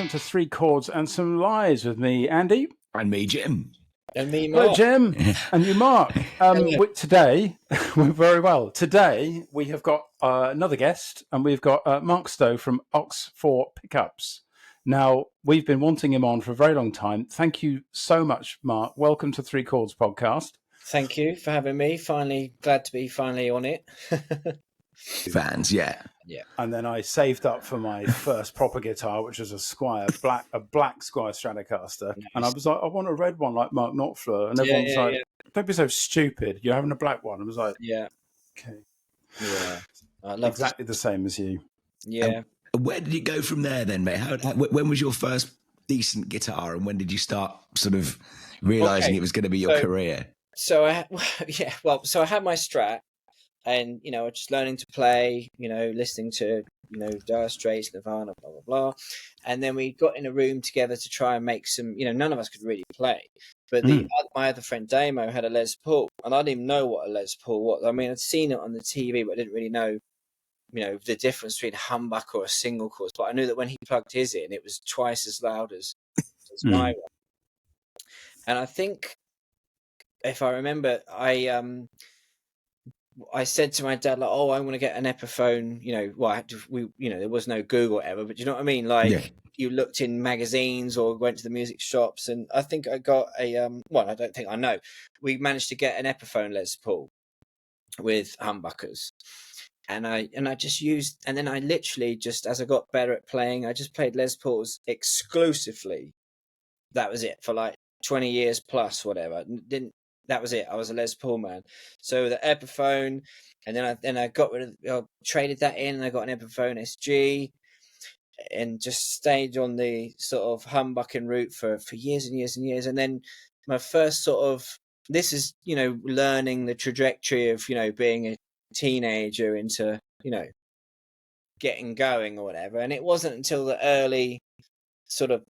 welcome to Three Chords and Some Lies with me, Andy. And me, Jim. And me, Mark. Hello, Jim. And you, Mark. Today, we're very well. Today, we have got another guest, and we've got Mark Stow from OX4 Pickups. Now, we've been wanting him on for a very long time. Thank you so much, Mark. Welcome to Three Chords Podcast. Thank you for having me. Finally, glad to be finally on it. Fans, yeah. And then I saved up for my first proper guitar, which was a black Squire Stratocaster. Nice. And I was like, I want a red one like Mark Knopfler. And everyone was like, don't be so stupid. You're having a black one. I was like, okay. Yeah. I love exactly the same as you. Yeah. Where did you go from there then, mate? When was your first decent guitar, and when did you start sort of realising it was going to be your career? So I had my Strat. And, I was just learning to play, listening to, Dire Straits, Nirvana, blah, blah, blah. And then we got in a room together to try and make some, none of us could really play. But my other friend, Damo, had a Les Paul. And I didn't even know what a Les Paul was. I mean, I'd seen it on the TV, but I didn't really know, the difference between a humbucker or a single course. But I knew that when he plugged his in, it was twice as loud as my one. And I think, if I remember, I said to my dad, like, "Oh, I want to get an Epiphone." There was no Google ever, but you know what I mean. Like, you looked in magazines or went to the music shops, and I think I got a I don't think I know. We managed to get an Epiphone Les Paul with humbuckers, and I just used, and then I literally just, as I got better at playing, I just played Les Pauls exclusively. That was it for like 20 years plus, whatever. That was it. I was a Les Paul man. So the Epiphone, and then I got rid of, traded that in, and I got an Epiphone SG, and just stayed on the sort of humbucking route for years and years and years. And then my first sort of, this is, learning the trajectory of, being a teenager into, getting going or whatever. And it wasn't until the early sort of,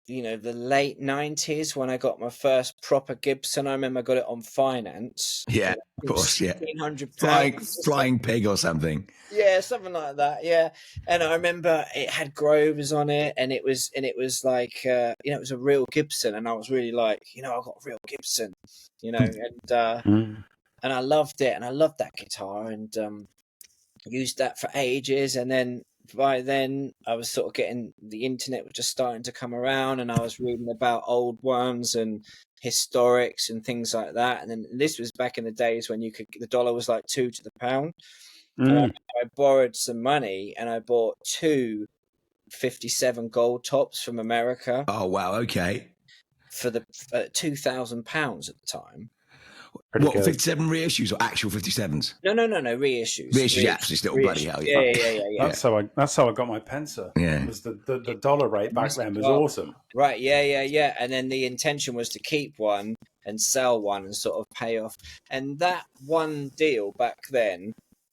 the late 90s when I got my first proper Gibson. I remember I got it on finance. Yeah, of course, yeah. £1,500. Flying pig or something. Yeah, something like that, yeah. And I remember it had Grovers on it, and it was like, it was a real Gibson, and I was really like, I got a real Gibson, and I loved it, and I loved that guitar, and used that for ages. And then by then I was sort of getting, the internet was just starting to come around, and I was reading about old ones and historics and things like that. And then this was back in the days when the dollar was like 2 to the pound. And I borrowed some money, and I bought 2 57 gold tops from America. Oh wow, okay. For the £2,000 at the time. What, 57 reissues or actual 57s? No, reissues. Reissues, yeah, still bloody hell. Yeah. That's how I got my Pensa. Yeah. Because the dollar rate back then was awesome. Right, yeah. And then the intention was to keep one and sell one and sort of pay off. And that one deal back then,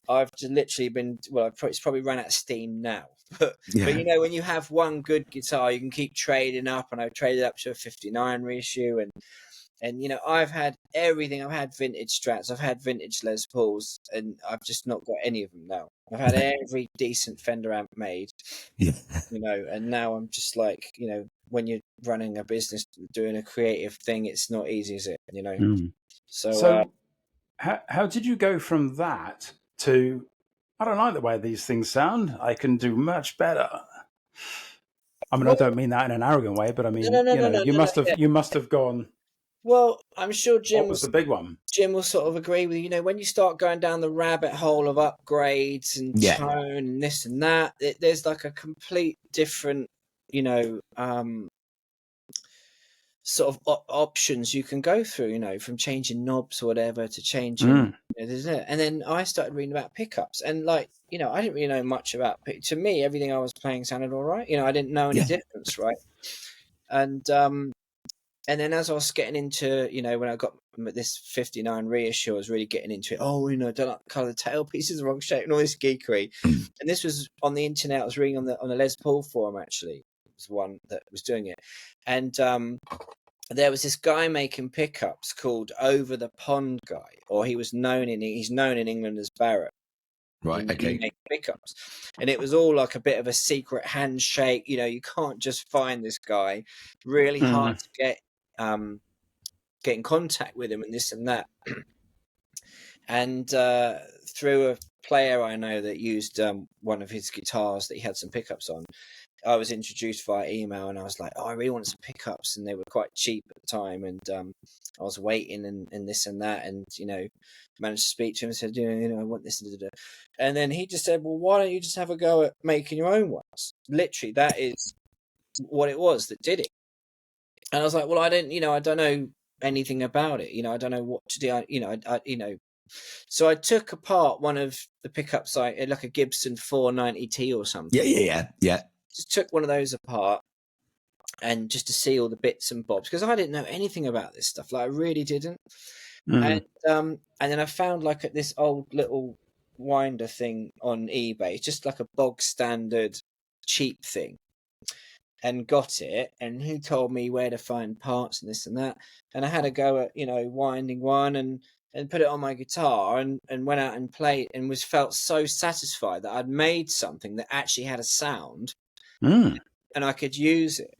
I've just literally been, it's probably run out of steam now. But when you have one good guitar, you can keep trading up, and I've traded up to a 59 reissue, and I've had everything. I've had vintage Strats, I've had vintage Les Pauls, and I've just not got any of them now. I've had every decent Fender amp made, and now I'm just like, when you're running a business, doing a creative thing, it's not easy, is it? So how did you go from that to, I don't like the way these things sound, I can do much better? I mean, I don't mean that in an arrogant way, but I mean, you must have gone. Well, I'm sure Jim was the big one. Jim will sort of agree with when you start going down the rabbit hole of upgrades and tone and this and that, there's like a complete different, sort of options you can go through, from changing knobs or whatever to changing, and then I started reading about pickups, and like, I didn't really know much about, to me, everything I was playing sounded all right. I didn't know any difference, right? And then as I was getting into, when I got this 59 reissue, I was really getting into it. Oh, don't like the colour of the tailpiece is the wrong shape and all this geekery. And this was on the internet. I was reading on the Les Paul forum, actually. It was one that was doing it. And there was this guy making pickups called Over the Pond Guy, or he's known in England as Barrett. Right. Okay. You make pickups, and it was all like a bit of a secret handshake. You can't just find this guy. Really hard to get in contact with him, and this and that. And through a player I know that used one of his guitars that he had some pickups on, I was introduced via email, and I was like, "Oh, I really want some pickups," and they were quite cheap at the time, and I was waiting and this and that, and managed to speak to him and said, I want this, and then he just said, "Well, why don't you just have a go at making your own ones?" Literally, that is what it was that did it. And I was like, "Well, I don't know anything about it. I don't know what to do. So I took apart one of the pickups, like a Gibson 490T or something. Yeah. Just took one of those apart, and just to see all the bits and bobs, because I didn't know anything about this stuff. Like, I really didn't. And then I found like this old little winder thing on eBay. It's just like a bog standard cheap thing, and got it. And he told me where to find parts and this and that. And I had a go at winding one and put it on my guitar, and went out and played, and felt so satisfied that I'd made something that actually had a sound, and I could use it.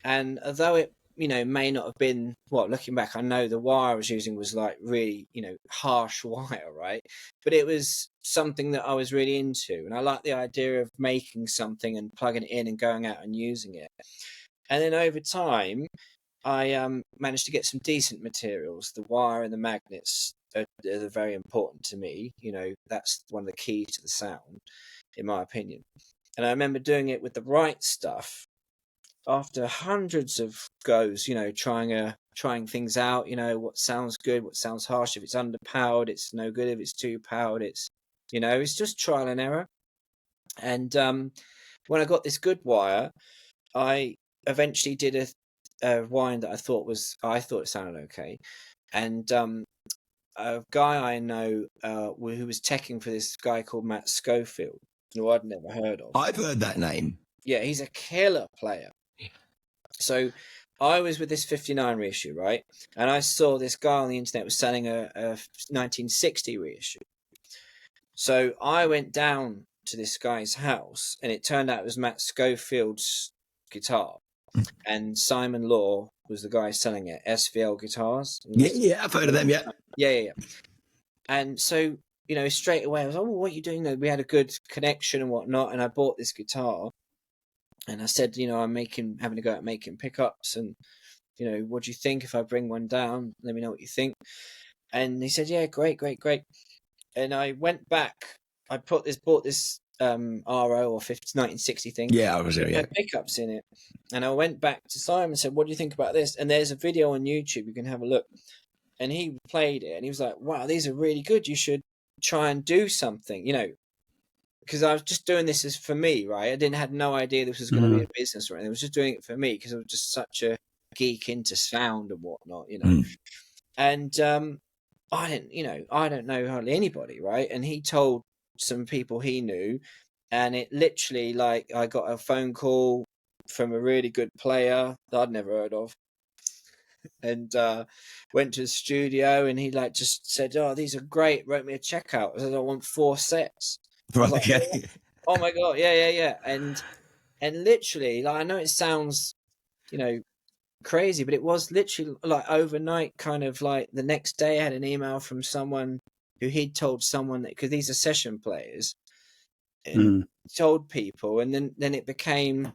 And although it may not have been, looking back, I know the wire I was using was like really harsh wire, right? But it was something that I was really into, and I like the idea of making something and plugging it in and going out and using it. And then over time, I managed to get some decent materials. The wire and the magnets are very important to me. That's one of the keys to the sound, in my opinion. And I remember doing it with the right stuff after hundreds of goes, trying things out, what sounds good, what sounds harsh. If it's underpowered, it's no good. If it's too powered, it's just trial and error. And when I got this good wire, I eventually did a wind that I thought it sounded okay. And a guy I know who was teching for this guy called Matt Schofield, who I'd never heard of. I've heard that name. Yeah, he's a killer player. So I was with this 59 reissue, right? And I saw this guy on the internet was selling a 1960 reissue. So I went down to this guy's house, and it turned out it was Matt Schofield's guitar. And Simon Law was the guy selling it, SVL Guitars. Yeah, I've heard of them, yeah. Yeah. And so, straight away I was like, "Oh, what are you doing there?" We had a good connection and whatnot, and I bought this guitar. And I said, I'm having to go out making pickups, and what do you think if I bring one down? Let me know what you think. And he said, "Yeah, great." And I went back. I bought this RO or 1960 thing. Yeah, I was there. Yeah, pickups in it. And I went back to Simon and said, "What do you think about this?" And there's a video on YouTube, you can have a look. And he played it, and he was like, "Wow, these are really good. You should try and do something." Because I was just doing this as for me, right? I had no idea this was going to be a business or anything. I was just doing it for me because I was just such a geek into sound and whatnot, And I don't know hardly anybody, right? And he told some people he knew, and it literally, like, I got a phone call from a really good player that I'd never heard of, and went to the studio, and he just said, "Oh, these are great." Wrote me a checkout. I said, "I want 4 sets." Right, like, okay. Oh my god, yeah. And literally, like, I know it sounds, crazy, but it was literally like overnight, kind of like the next day I had an email from someone who he'd told someone that, because these are session players, and told people, and then it became,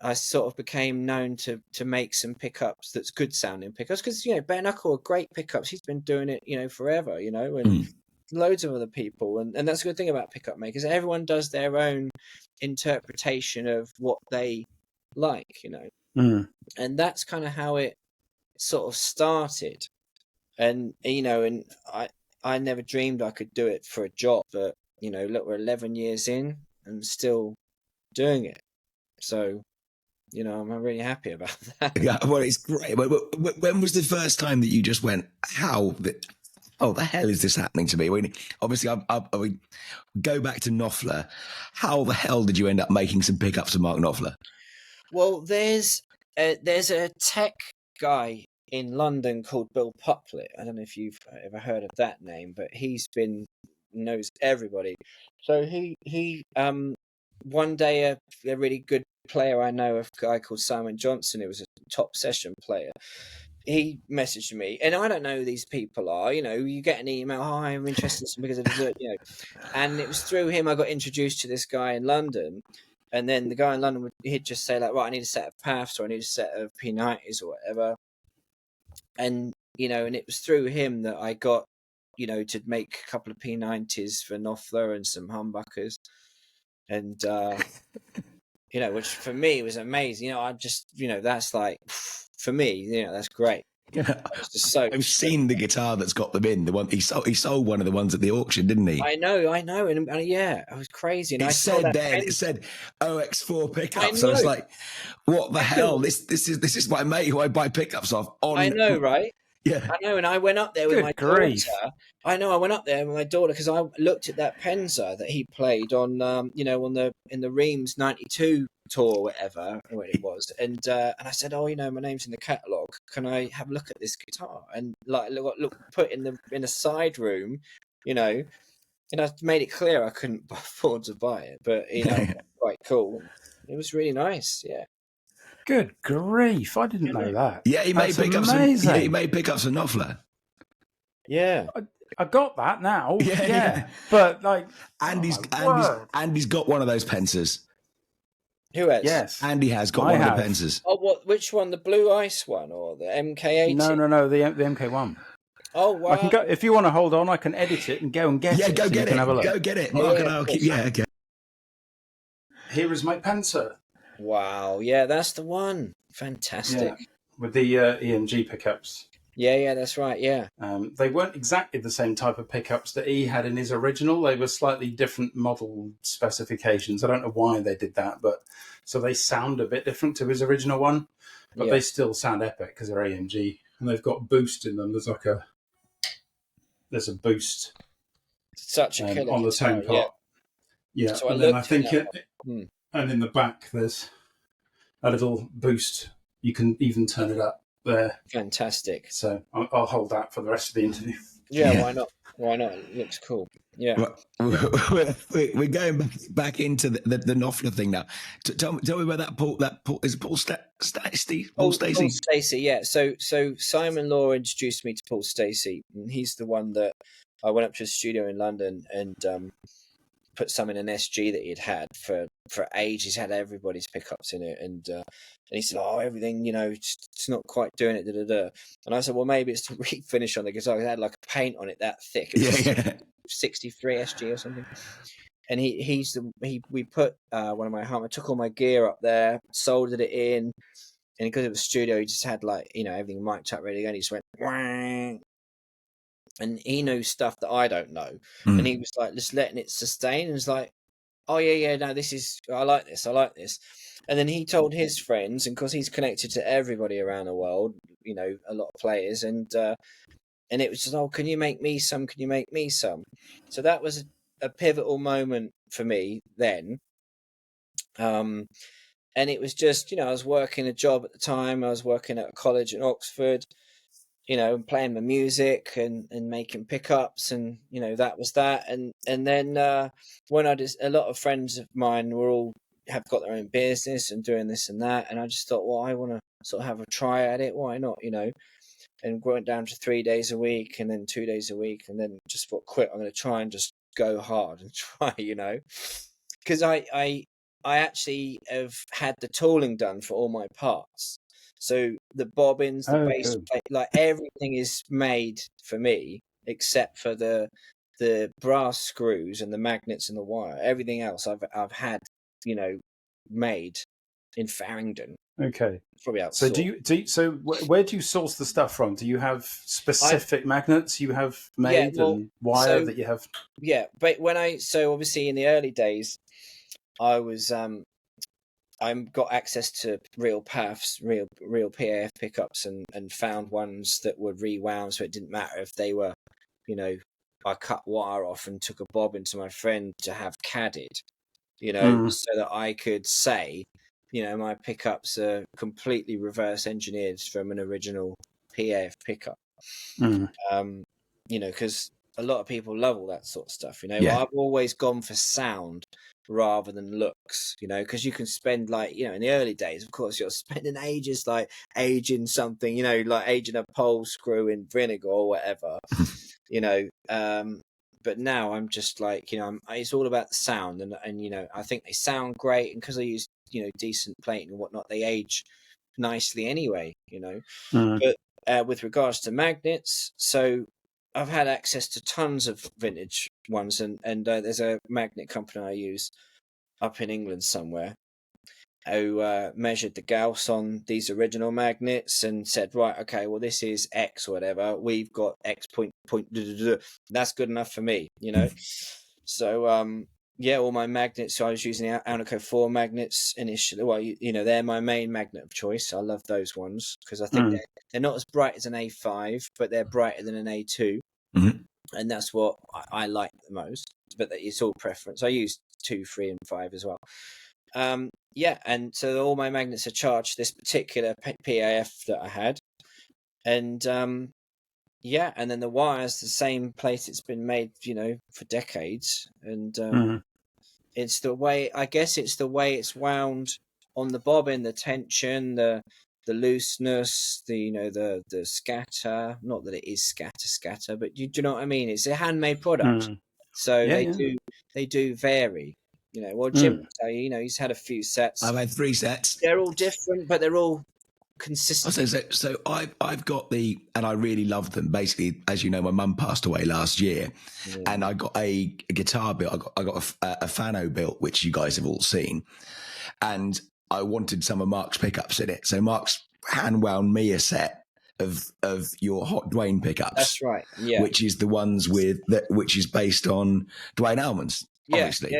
I sort of became known to make some pickups that's good sounding pickups, because Bare Knuckle are great pickups. He's been doing it, forever, and loads of other people, and that's a good thing about pickup makers. Everyone does their own interpretation of what they like, and that's kind of how it sort of started. And and I never dreamed I could do it for a job, but look, we're 11 years in and still doing it, so I'm really happy about that. Yeah, well, it's great. When was the first time that you just went, "Oh, the hell is this happening to me?" I mean, obviously, I go back to Knopfler. How the hell did you end up making some pickups to Mark Knopfler? Well, there's a tech guy in London called Bill Puplett. I don't know if you've ever heard of that name, but he's been knows everybody. So he one day a really good player I know, a guy called Simon Johnson, who was a top session player. He messaged me, and I don't know who these people are. You know, you get an email, "Hi, I'm interested in because of the," you know, and it was through him I got introduced to this guy in London. And then the guy in London he'd just say like, "Right, I need a set of paths, or I need a set of P90s or whatever." And you know, and it was through him that I got, you know, to make a couple of P90s for Knopfler and some humbuckers, and you know, which for me was amazing. You know, I just, you know, that's like, for me, you know, that's great. Yeah. It's just so. I've seen the guitar that's got them in. The one he sold one of the ones at the auction, didn't he? I know, and yeah, it was crazy. And It I saw said that then, pen. it said OX4 I pickups. So it's know. like, what the hell? This is my mate who I buy pickups off on. I know, right? Yeah. I know, and I went up there with Good my grief. daughter. I know, I went up there with my daughter because I looked at that Penza that he played on, you know, in the Reims '92 tour, or whatever when it was, and I said, "Oh, you know, my name's in the catalogue. Can I have a look at this guitar?" And like, look, put in a side room, you know, and I made it clear I couldn't afford to buy it, but you know, quite cool. It was really nice, yeah. Good grief! I didn't know that. Yeah, he made That's pickups. amazing. He made pickups for Knopfler. Yeah. I got that now. Yeah, yeah. But like, Andy's got one of those Pensers. Who has? yes, Andy has got I one have. of the Pensers. Oh, what? Which one? The Blue Ice one or the MK80? No, the MK1. Oh, wow. I can go if you want to hold on. I can edit it and go and get Yeah, it. go so get you can it. have a look. Go get it. Mark and I'll keep. Yeah, okay. Here is my Pencer. Wow. Yeah, that's the one. Fantastic. Yeah, with the EMG pickups. Yeah, that's right. Yeah. They weren't exactly the same type of pickups that he had in his original. They were slightly different model specifications. I don't know why they did that, but so they sound a bit different to his original one, but they still sound epic because they're AMG and they've got boost in them. There's a boost Such a killer on the guitar, tone part. Yeah, So and then I think and in the back there's a little boost. You can even turn it up there. Fantastic. So I'll hold that for the rest of the interview. Yeah, why not? Why not? It looks cool. Yeah. We're going back into the Knopfler thing now. Tell me about that Paul. Is it Paul Stacey? Paul Stacey, yeah. So Simon Law introduced me to Paul Stacey, and he's the one that I went up to a studio in London and put some in an SG that he'd had for ages. He's had everybody's pickups in it, and he said, "Oh, everything, you know, it's not quite doing it." And I said, "Well, maybe it's the refinish on the guitar. It had like a paint on it that thick. It was 63 SG or something." And we put one of my I took all my gear up there, soldered it in, and because it was studio, he just had like, you know, everything mic'd up ready to go. And he just went, "Wang." And he knew stuff that I don't know, and he was like just letting it sustain, and was like, "Oh yeah, no, I like this." And then he told his friends, and because he's connected to everybody around the world, you know, a lot of players, and it was just, "Oh, can you make me some? Can you make me some?" So that was a pivotal moment for me then. And it was just, you know, I was working a job at the time. I was working at a college in Oxford, you know, playing my music and making pickups, and you know, that was that. And then when a lot of friends of mine have got their own business and doing this and that, and I just thought, well, I want to sort of have a try at it. Why not, you know? And went down to 3 days a week, and then 2 days a week, and then just thought, quit. I'm going to try and just go hard and try, you know, because I actually have had the tooling done for all my parts. So the bobbins, the bass plate, like everything is made for me except for the brass screws and the magnets and the wire. Everything else I've had, you know, made in Farringdon. Okay. Probably out. So where do you source the stuff from? Do you have specific magnets you have made and wire that you have? Yeah, but obviously in the early days, I was I got access to real paths, real PAF pickups, and found ones that were rewound, so it didn't matter if they were, you know, I cut wire off and took a bobbin to my friend to have cadded, you know, so that I could say, you know, my pickups are completely reverse engineered from an original PAF pickup. You know, because a lot of people love all that sort of stuff, you know. Yeah. I've always gone for sound rather than looks, you know, because you can spend, like, you know, in the early days, of course, you're spending ages like aging something, you know, like aging a pole screw in vinegar or whatever, you know. But now I'm just like, you know, it's all about the sound, and you know, I think they sound great, and because I use, you know, decent plating and whatnot, they age nicely anyway, you know. But with regards to magnets, so I've had access to tons of vintage ones, and there's a magnet company I use up in England somewhere who measured the Gauss on these original magnets and said, right, okay, well, this is X or whatever. We've got X point. That's good enough for me, you know. So yeah, all my magnets. So I was using the Alnico 4 magnets initially. Well, you know, they're my main magnet of choice. I love those ones because I think they're not as bright as an A5, but they're brighter than an A2. And that's what I like the most. But it's all preference. I use 2, 3, and 5 as well. Yeah, and so all my magnets are charged to this particular PAF that I had, and yeah, and then the wire's the same place it's been made, you know, for decades, and it's the way, I guess it's the way it's wound on the bobbin, the tension, the looseness, the, you know, the scatter. Not that it is scatter, but do you know what I mean? It's a handmade product, so they do vary. You know, well, Jim will tell you, you know, he's had a few sets. I've had 3 sets. They're all different, but they're all consistent. So I've got and I really love them. Basically, as you know, my mum passed away last year, and I got a guitar built. I got a Fano built, which you guys have all seen, and I wanted some of Mark's pickups in it. So Mark's hand wound me a set of your Hot Dwayne pickups. That's right. Yeah, which is the ones which is based on Dwayne Allman's. Obviously.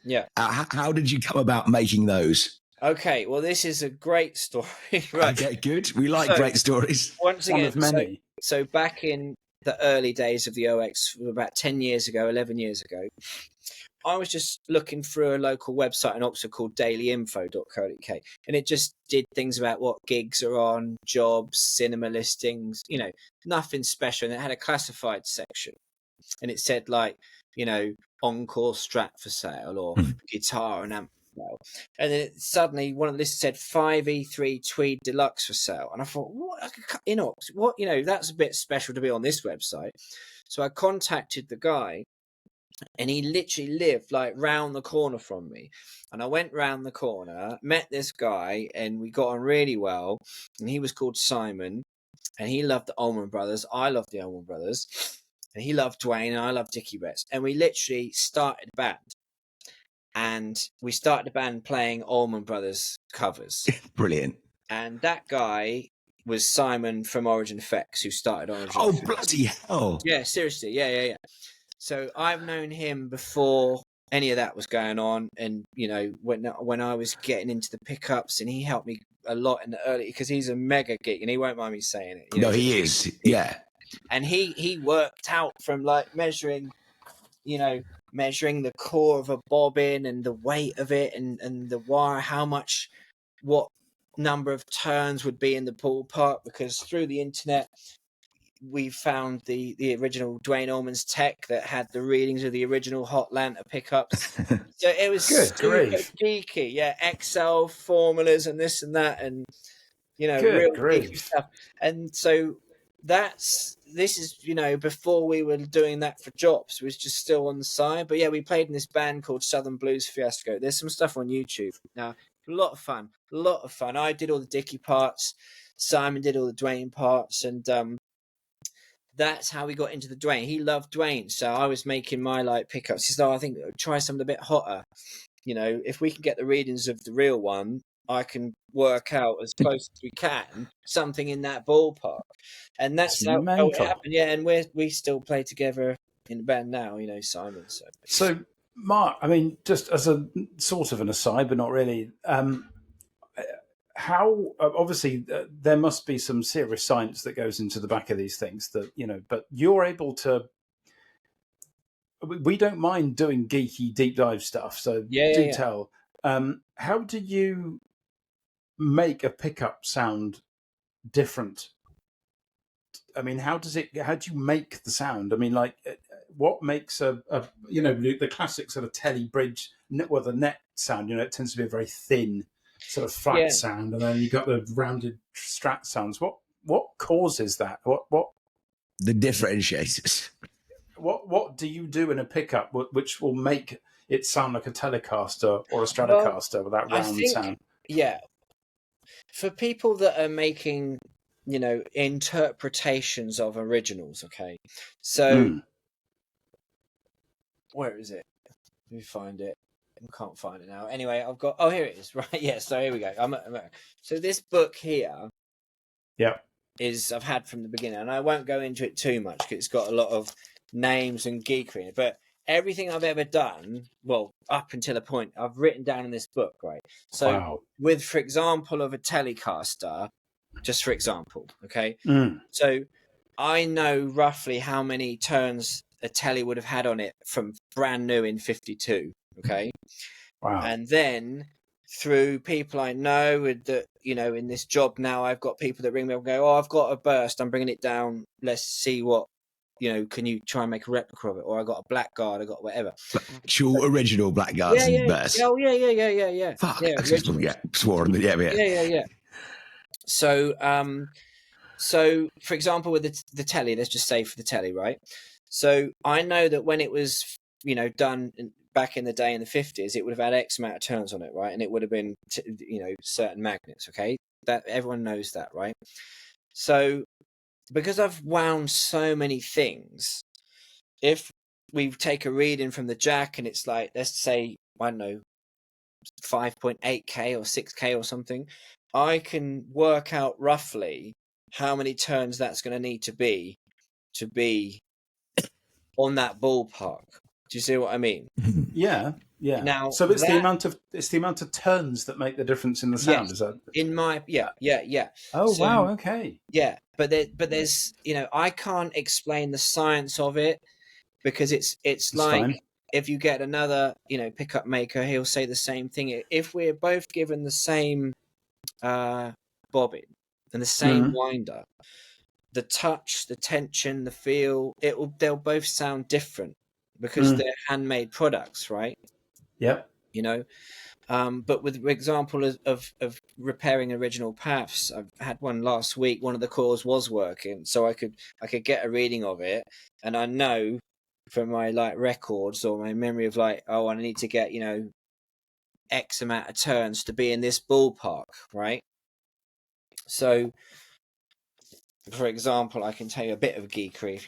Yeah. How did you come about making those? Okay, well, this is a great story. Right. Okay, good. We like great stories. Once again, one of many. So back in the early days of the OX, about 10 years ago, 11 years ago, I was just looking through a local website in Oxford called dailyinfo.co.uk, and it just did things about what gigs are on, jobs, cinema listings, you know, nothing special. And it had a classified section, and it said, like, you know, Encore Strat for sale, or guitar and amp for sale. And then suddenly one of the lists said 5E3 Tweed Deluxe for sale. And I thought, what? Inox? What? You know, that's a bit special to be on this website. So I contacted the guy, and he literally lived like round the corner from me. And I went round the corner, met this guy, and we got on really well. And he was called Simon, and he loved the Allman Brothers. I loved the Allman Brothers. And he loved Dwayne, and I loved Dickie Betts. And we literally started a band. And we started the band playing Allman Brothers covers. Brilliant. And that guy was Simon from Origin Effects, who started Origin Oh, Effects. bloody hell. Yeah, seriously. Yeah. So I've known him before any of that was going on. And, you know, when I was getting into the pickups, and he helped me a lot in the early, because he's a mega geek, and he won't mind me saying it. You know, he is. Yeah. And he worked out from, like, measuring the core of a bobbin and the weight of it, and the wire, what number of turns would be in the ballpark, because through the internet we found the original Dwayne Allman's tech that had the readings of the original Hot Lanta pickups. So it was super geeky. Yeah, Excel formulas and this and that, and, you know, real geeky stuff. And so this is, you know, before we were doing that for jobs. It was just still on the side. But yeah, we played in this band called Southern Blues Fiasco. There's some stuff on YouTube. Now, a lot of fun. I did all the Dickie parts. Simon did all the Dwayne parts, and that's how we got into the Dwayne. He loved Dwayne, so I was making my, like, pickups. He said, I think try something a bit hotter. You know, if we can get the readings of the real one, I can work out as close as we can something in that ballpark. And that's how it happened. Yeah, and we still play together in the band now, you know, Simon. So Mark, I mean, just as a sort of an aside, but not really, how obviously there must be some serious science that goes into the back of these things, that, you know, but you're able to, we don't mind doing geeky deep dive stuff, so tell, how do you make a pickup sound different I mean, how do you make the sound? I mean, like, what makes a the classic sort of telly bridge, well, the net sound, it tends to be a very thin sort of flat Yeah. sound, and then you got the rounded strat sounds. What causes that? What The differentiators. what do you do in a pickup which will make it sound like a Telecaster or a Well, Stratocaster with that I round think, sound? yeah, for people that are making, interpretations of originals, okay? So, where is it? Let me find it. I can't find it now. Anyway, here it is. Right, yeah, so here we go. So this book here Yeah. I've had from the beginning, and I won't go into it too much because it's got a lot of names and geekery in it, but everything I've ever done, well, up until a point, I've written down in this book, right? So Wow. with, for example, of a Telecaster, just for example, okay? So I know roughly how many turns a telly would have had on it from brand new in 52, okay? Wow. And then through people I know that, in this job now, I've got people that ring me up and go, oh, I've got a burst, I'm bringing it down, let's see what, can you try and make a replica of it? Or I got a Blackguard, I got whatever. Actual original Blackguards and bursts. Oh, yeah. Fuck. Yeah, Sworn. Yeah. So, for example, with the telly, let's just say for the telly, right? So I know that when it was, done back in the day in the 50s, it would have had X amount of turns on it, right? And it would have been, certain magnets, okay? That everyone knows that, right? So because I've wound so many things, if we take a reading from the jack and it's like, let's say, I don't know, 5.8K or 6K or something, I can work out roughly how many turns that's going to need to be on that ballpark. Do you see what I mean? Yeah. Now, so it's the amount of turns that make the difference in the sound. Yes, Is that in my yeah. Oh So, wow, okay. Yeah, but there's I can't explain the science of it because it's It's like fine. if you get another pickup maker, he'll say the same thing. If we're both given the same bobbin and the same winder, the touch, the tension, the feel, they'll both sound different because they're handmade products, right? Yep. But with example of repairing original paths, I've had one last week. One of the cores was working, so I could get a reading of it, and I know from my records or my memory of I need to get X amount of turns to be in this ballpark, right? So, for example, I can tell you a bit of geekery if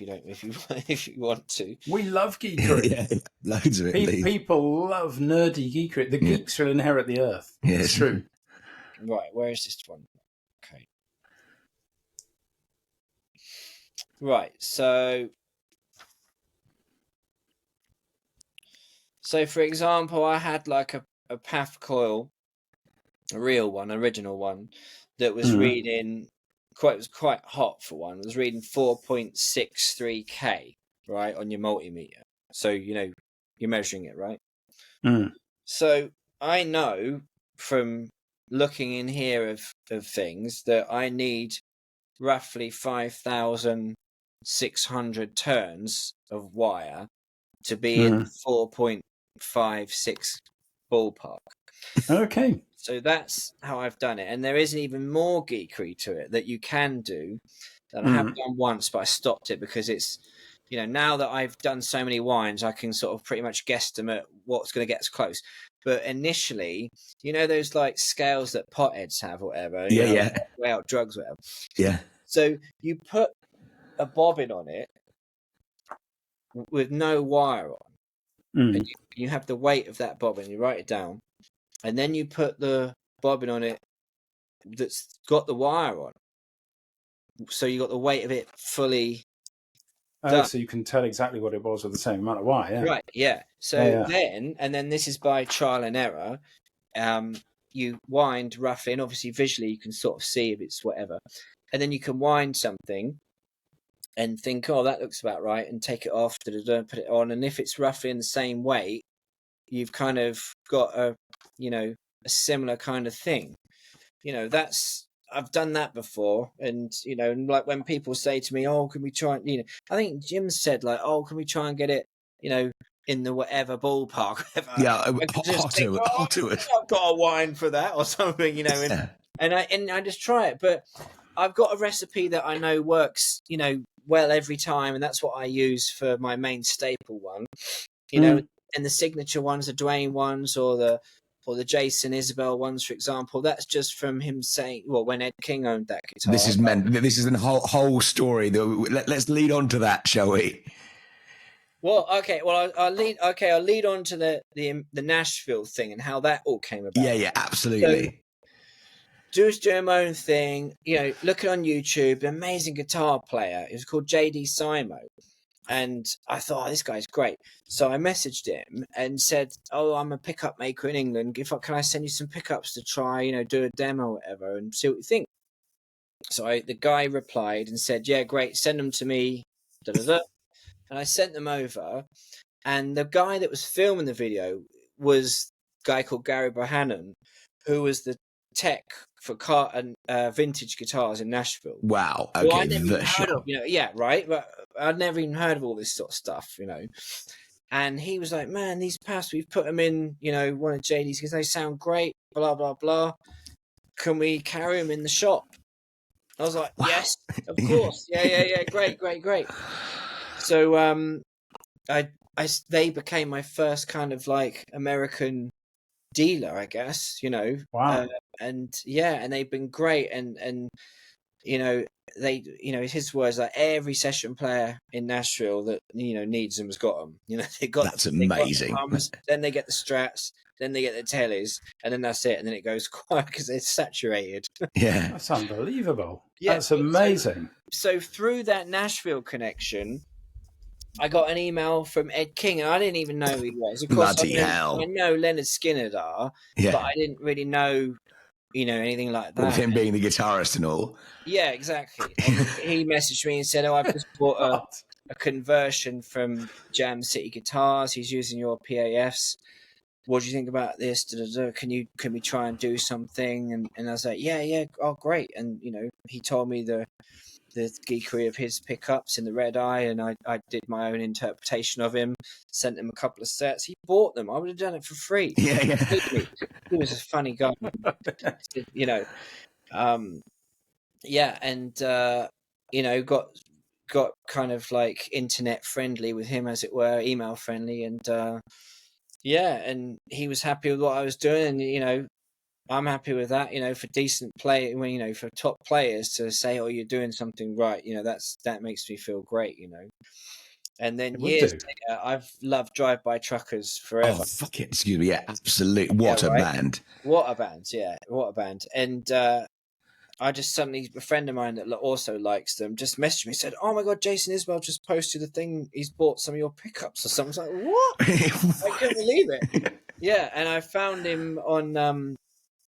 you want to. We love geekery. Yeah, loads of it. People love nerdy geekery. The geeks will inherit the earth. Yes. It's true. Right, where is this one? Okay. Right, so for example, I had a path coil, a real one, original one, that was reading it was quite hot for one. It was reading 4.63K, right, on your multimeter. So you're measuring it, right? So I know from looking in here of things that I need roughly 5,600 turns of wire to be in the 4.56 ballpark. Okay. So that's how I've done it. And there isn't even more geekery to it that you can do that I have done once, but I stopped it because it's, now that I've done so many winds, I can sort of pretty much guesstimate what's going to get us close. But initially, those scales that potheads have or whatever, way out drugs, whatever. Yeah. So you put a bobbin on it with no wire on, and you have the weight of that bobbin, you write it down, and then you put the bobbin on it that's got the wire on. So you got the weight of it fully done. So you can tell exactly what it was with the same amount of wire, yeah. Right, yeah. So then this is by trial and error. You wind roughly, and obviously visually you can sort of see if it's whatever. And then you can wind something and think, oh, that looks about right, and take it off, put it on. And if it's roughly in the same weight, you've kind of got a similar kind of thing. That's I've done that before, and like when people say to me, "Oh, can we try?" I think Jim said like, "Oh, can we try and get it?" In the whatever ballpark, whatever. Yeah, I could just think, hot to it. I've got a wine for that or something, and I just try it. But I've got a recipe that I know works, well every time, and that's what I use for my main staple one. And the signature ones, the Dwayne ones, or the Jason Isbell ones, for example. That's just from him saying, well, when Ed King owned that guitar. This is a whole story. Let's lead on to that, shall we? Well, okay. Well, I'll lead on to the Nashville thing and how that all came about. Yeah, absolutely. So, just doing my own thing. Looking on YouTube, an amazing guitar player. It was called JD Simo. And I thought, this guy's great. So I messaged him and said, "Oh, I'm a pickup maker in England. Can I send you some pickups to try, do a demo or whatever and see what you think?" So the guy replied and said, "Yeah, great. Send them to me." Da, da, da. And I sent them over. And the guy that was filming the video was a guy called Gary Bohannon, who was the tech for car and vintage guitars in Nashville. Wow. Okay. Well, I never even heard of, yeah, right. But I'd never even heard of all this sort of stuff, And he was like, "Man, these pads, we've put them in, one of JD's because they sound great, blah, blah, blah. Can we carry them in the shop?" I was like, wow. "Yes, of course. Yeah. Great. So they became my first kind of like American dealer, I guess, Wow. And they've been great. And they, his words, like every session player in Nashville that, needs them has got them. That's amazing. Then they get the Strats, then they get the Tellys, and then that's it. And then it goes quiet because it's saturated. Yeah. That's unbelievable. Yeah, that's amazing. So through that Nashville connection, I got an email from Ed King, and I didn't even know who he was. Of course, Bloody hell. I know Leonard Skinner, but I didn't really know, anything like that. With him being the guitarist and all. Yeah, exactly. And he messaged me and said, "Oh, I've just bought a conversion from Jam City Guitars. He's using your PAFs. What do you think about this? Can we try and do something?" And I was like, yeah, oh, great. And, he told me the geekery of his pickups in the Red Eye, and I did my own interpretation of him, sent him a couple of sets. He bought them. I would have done it for free. Yeah. He was a funny guy, and got kind of like internet friendly with him, as it were, email friendly, and and he was happy with what I was doing, and I'm happy with that, for decent play, when for top players to say, "Oh, you're doing something right," that makes me feel great, And then years later, I've loved Drive By Truckers forever. Oh, fuck it. Excuse me. Yeah, absolutely. What a band. What a band. Yeah, what a band. And I just suddenly, a friend of mine that also likes them just messaged me and said, "Oh my God, Jason Isbell just posted a thing. He's bought some of your pickups or something." I was like, "What?" I couldn't believe it. Yeah, and I found him on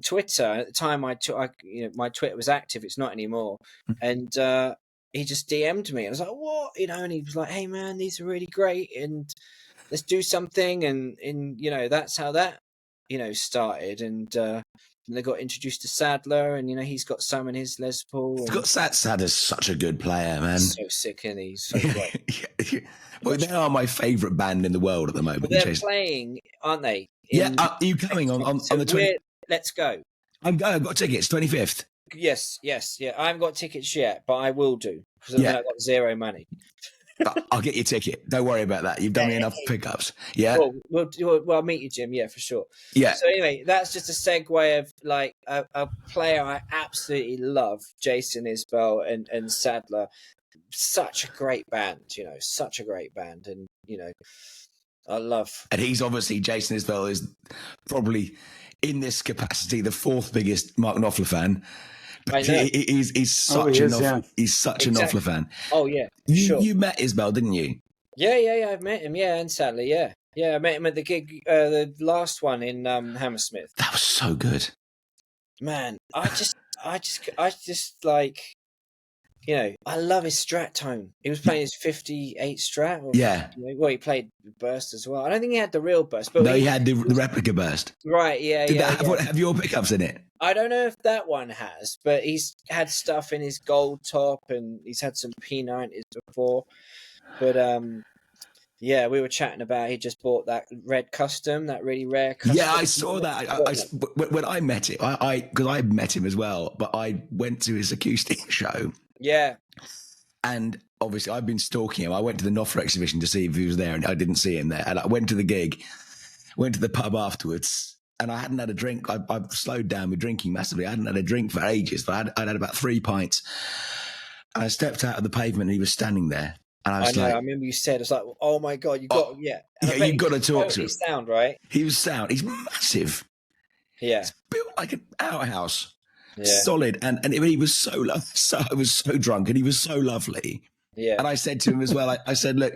Twitter. At the time, my Twitter was active. It's not anymore. And he just DM'd me. I was like, "What?" And he was like, "Hey man, these are really great, and let's do something." And that's how that started. And they got introduced to Sadler, and he's got some in his Les Paul. Sadler's such a good player, man. So sick, and he's so great. Well, they are my favourite band in the world at the moment. But they're playing, aren't they? Are you coming on the 20th? Let's go. I've got tickets, 25th. Yes, yeah. I haven't got tickets yet, but I will do, because I've got zero money. But I'll get your ticket. Don't worry about that. You've done me enough pickups. Yeah. Well, I'll meet you, Jim. Yeah, for sure. Yeah. So anyway, that's just a segue of like a player I absolutely love, Jason Isbell and Sadler. Such a great band, such a great band, and I love. And he's obviously, Jason Isbell is probably in this capacity the fourth biggest Mark Knopfler fan. But he's such a Knopfler fan. Oh yeah, you met Isbell, didn't you? Yeah. I've met him. Yeah, and Sadler. Yeah. I met him at the gig, the last one in Hammersmith. That was so good. Man, I just like. you know, I love his Strat tone. He was playing his 58 Strat. Or, Yeah. you know, well, he played Burst as well. I don't think he had the real Burst, but No, he had the replica Burst. Right, yeah, Did yeah. that have your pickups in it? I don't know if that one has, but he's had stuff in his gold top, and he's had some P90s before. But yeah, we were chatting about he just bought that red custom, that really rare custom. Yeah, I saw that. When I met him, because I met him as well, but I went to his acoustic show. Yeah. And obviously, I've been stalking him. I went to the Knopfler exhibition to see if he was there, and I didn't see him there. And I went to the gig, went to the pub afterwards, and I hadn't had a drink. I've slowed down with drinking massively. I hadn't had a drink for ages, but I'd had about 3 pints. And I stepped out of the pavement, and he was standing there. And I was I remember you said, it's like, oh my God, you got, yeah. Yeah, you got to talk to him. Sound, right? He was sound. He's massive. Yeah. He's built like an outhouse. Yeah. Solid. And he was so I was so drunk, and he was so lovely. Yeah. And I said to him as well, I said, look,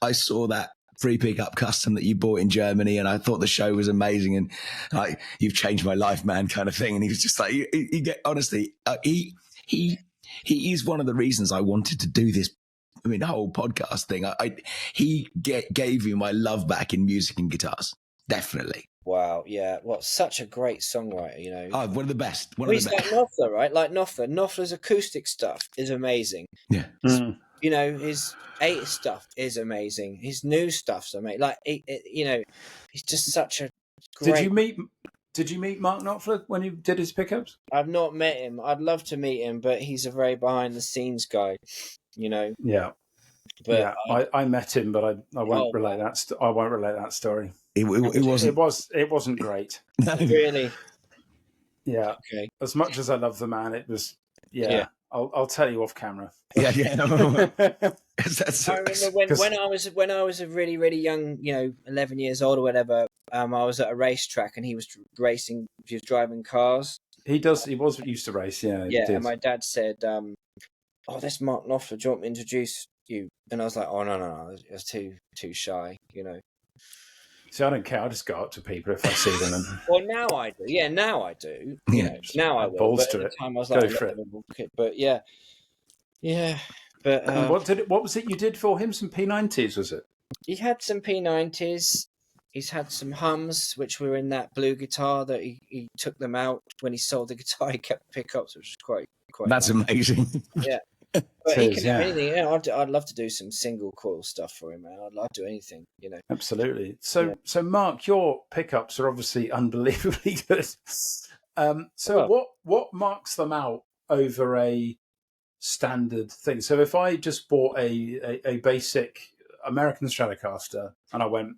I saw that free pickup custom that you bought in Germany, and I thought the show was amazing, and like, you've changed my life, man, kind of thing. And he was just like, honestly, he is one of the reasons I wanted to do this. I mean, the whole podcast thing. He gave me my love back in music and guitars. Definitely. Wow. Yeah. Well, such a great songwriter, you know. Oh, one of the best. He's like Knopfler, right? Like Knopfler. Knopfler's acoustic stuff is amazing. Yeah. You know, his 8 stuff is amazing. His new stuff's amazing. Like, you know, he's just such a great... Did you meet Mark Knopfler when you did his pickups? I've not met him. I'd love to meet him, but he's a very behind the scenes guy, you know. Yeah. But yeah, I met him, but I won't relate that. I won't relate that story. It wasn't great. Really? Yeah. Okay. As much as I love the man, it was. Yeah. I'll tell you off camera. Yeah. I remember when I was a really, really young, you know, 11 years old or whatever. I was at a racetrack, and he was racing. He was driving cars. He was used to race. Yeah. Yeah. And my dad said, "Oh, that's Mark Knopfler. Do you want me to introduce you?" And I was like, "Oh no, it's too shy, you know." See, I don't care. I just go up to people if I see them. And... Well, now I do. Yeah, now I do. Yeah. You know, now I will. Balls but to at it. the time I was like, go for it. Kid. But yeah. But what was it you did for him? Some P90s, was it? He had some P90s. He's had some hums, which were in that blue guitar that he took them out when he sold the guitar. He kept pickups, which is quite. That's nice. Amazing. Yeah. But he can do anything. Yeah, I'd love to do some single coil stuff for him, man. I'd love to do anything, you know. Absolutely. So Mark, your pickups are obviously unbelievably good. What marks them out over a standard thing? So if I just bought a basic American Stratocaster and I went,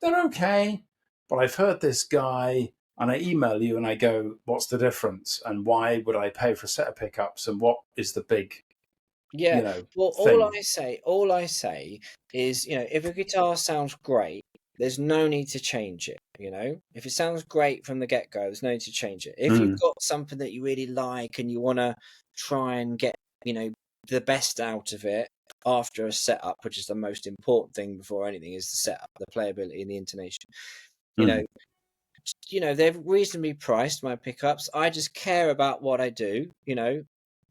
they're okay, but I've heard this guy, and I email you and I go, what's the difference? And why would I pay for a set of pickups? And what is the big... Yeah, you know, well, thing. all I say is, you know, if a guitar sounds great, there's no need to change it. You know, if it sounds great from the get go, there's no need to change it. If you've got something that you really like and you want to try and get, you know, the best out of it after a setup, which is the most important thing before anything, is the setup, the playability, and the intonation. You know, they're reasonably priced. My pickups. I just care about what I do. You know,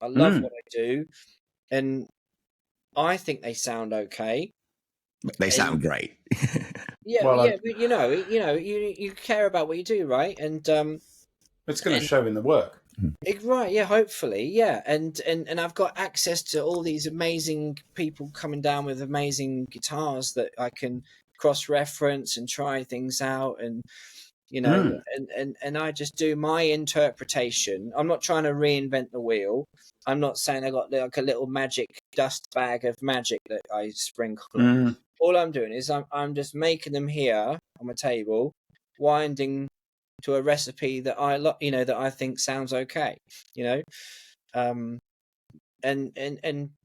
I love what I do. And I think they sound okay. They sound great. Yeah, but you care about what you do, right? And it's going to show in the work. Right, yeah, hopefully, yeah. And I've got access to all these amazing people coming down with amazing guitars that I can cross-reference and try things out, and you know, and I just do my interpretation. I'm not trying to reinvent the wheel. I'm not saying I got like a little magic dust bag of magic that I sprinkle. All I'm doing is I'm just making them here on my table, winding to a recipe that that I think sounds okay, you know, and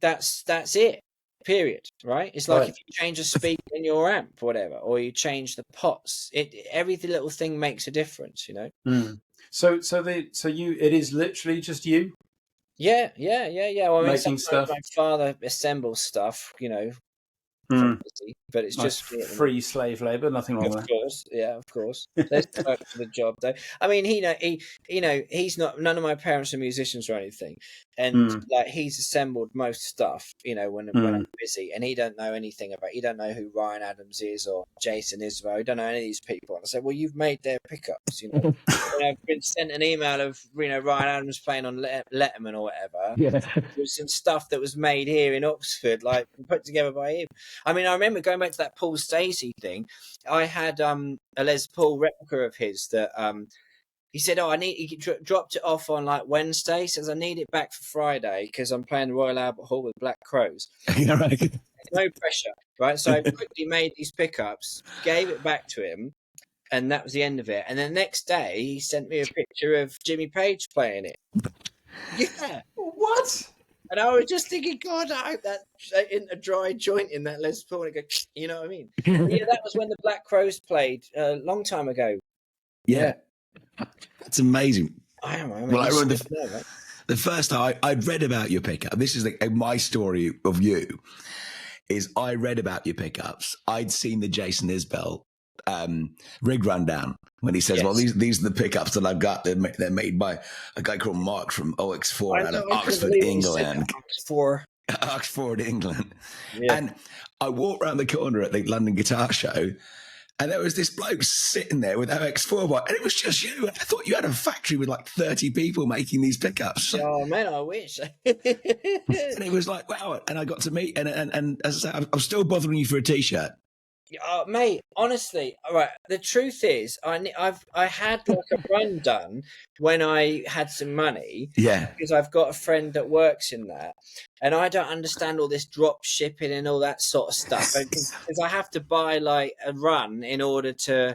that's it. Period. Right? It's like if you change a speaker in your amp, or whatever, or you change the pots. Every little thing makes a difference, you know. So it is literally just you. Yeah. Well, making stuff. My father assembles stuff, you know. But it's nice, just free slave labor. Nothing wrong with that. Of course. There's work for the job, though. I mean, he's not. None of my parents are musicians or anything, And like he's assembled most stuff, you know, when I'm busy, and he don't know anything about. He don't know who Ryan Adams is or Jason Isbell. He don't know any of these people. And I said, well, you've made their pickups, you know. And I've been sent an email of Ryan Adams playing on Letterman or whatever. Yeah, There's some stuff that was made here in Oxford, like put together by him. I mean, I remember going back to that Paul Stacey thing. I had a Les Paul replica of his that he said, "Oh, he dropped it off on like Wednesday. Says I need it back for Friday because I'm playing the Royal Albert Hall with Black Crows." yeah, right. No pressure, right? So I quickly made these pickups, gave it back to him, and that was the end of it. And the next day, he sent me a picture of Jimmy Page playing it. Yeah, What? and I was just thinking, God, I hope that in a dry joint in that Les Paul, and it go, you know what I mean? Yeah, that was when the Black Crows played a long time ago. Yeah. That's amazing. I mean, Well, I remember the first time I'd read about your pickup. This is my story of you. Is I read about your pickups. I'd seen the Jason Isbell rig rundown when he says, "Well, these are the pickups that I've got. They're made by a guy called Mark from OX4 out of Oxford, England." Oxford, England. Yeah. And I walked around the corner at the London Guitar Show. And there was this bloke sitting there with OX4 by, and it was just you. I thought you had a factory with like 30 people making these pickups. Oh man, I wish. And it was like, wow. And I got to meet, and as I say, I'm still bothering you for a T-shirt. Mate, honestly, all right. The truth is, I had like a run done when I had some money. Yeah, because I've got a friend that works in that, and I don't understand all this drop shipping and all that sort of stuff. Because I have to buy like a run in order to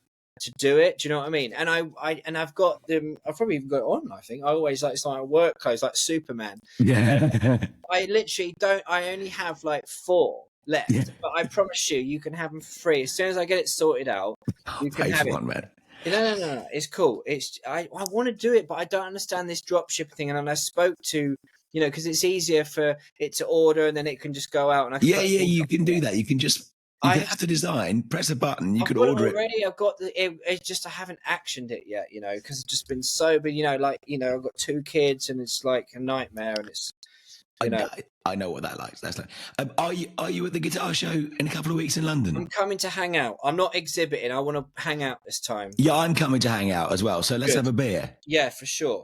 do it. Do you know what I mean? And I've got them. I've probably even got it on. I think I always like it's like work clothes, like Superman. yeah. I literally don't. I only have like 4 left, but I promise you can have them free as soon as I get it sorted out. You can have one, man. No. It's cool. I want to do it, but I don't understand this drop shipping thing. And I spoke to because it's easier for it to order and then it can just go out. And you can do that. You can just have the design, press a button, you could order it already. I've got it's just I haven't actioned it yet, because it's just been so. But I've got 2 kids and it's like a nightmare, and it's. I know what that's like. Are you at the guitar show in a couple of weeks in London? I'm coming to hang out. I'm not exhibiting. I want to hang out this time. Yeah, I'm coming to hang out as well. So let's have a beer. Yeah, for sure.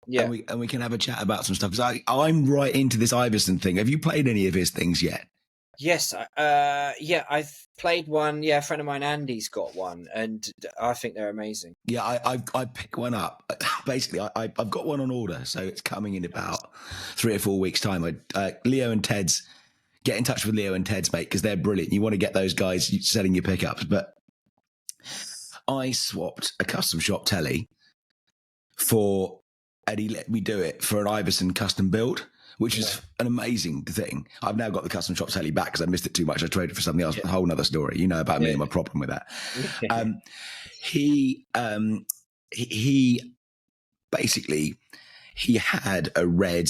Yeah, and we can have a chat about some stuff. Because I'm right into this Iverson thing. Have you played any of his things yet? Yes, I've played one. Yeah, a friend of mine, Andy's got one, and I think they're amazing. Yeah, I pick one up. Basically, I've got one on order, so it's coming in about 3 or 4 weeks' time. Leo and Ted's, get in touch with Leo and Ted's, mate, because they're brilliant. You want to get those guys selling your pickups. But I swapped a custom shop telly and he let me do it for an Iverson custom build, which is an amazing thing. I've now got the custom shop telly back because I missed it too much. I traded for something else, a whole nother story. You know about me and my problem with that. He basically, he had a red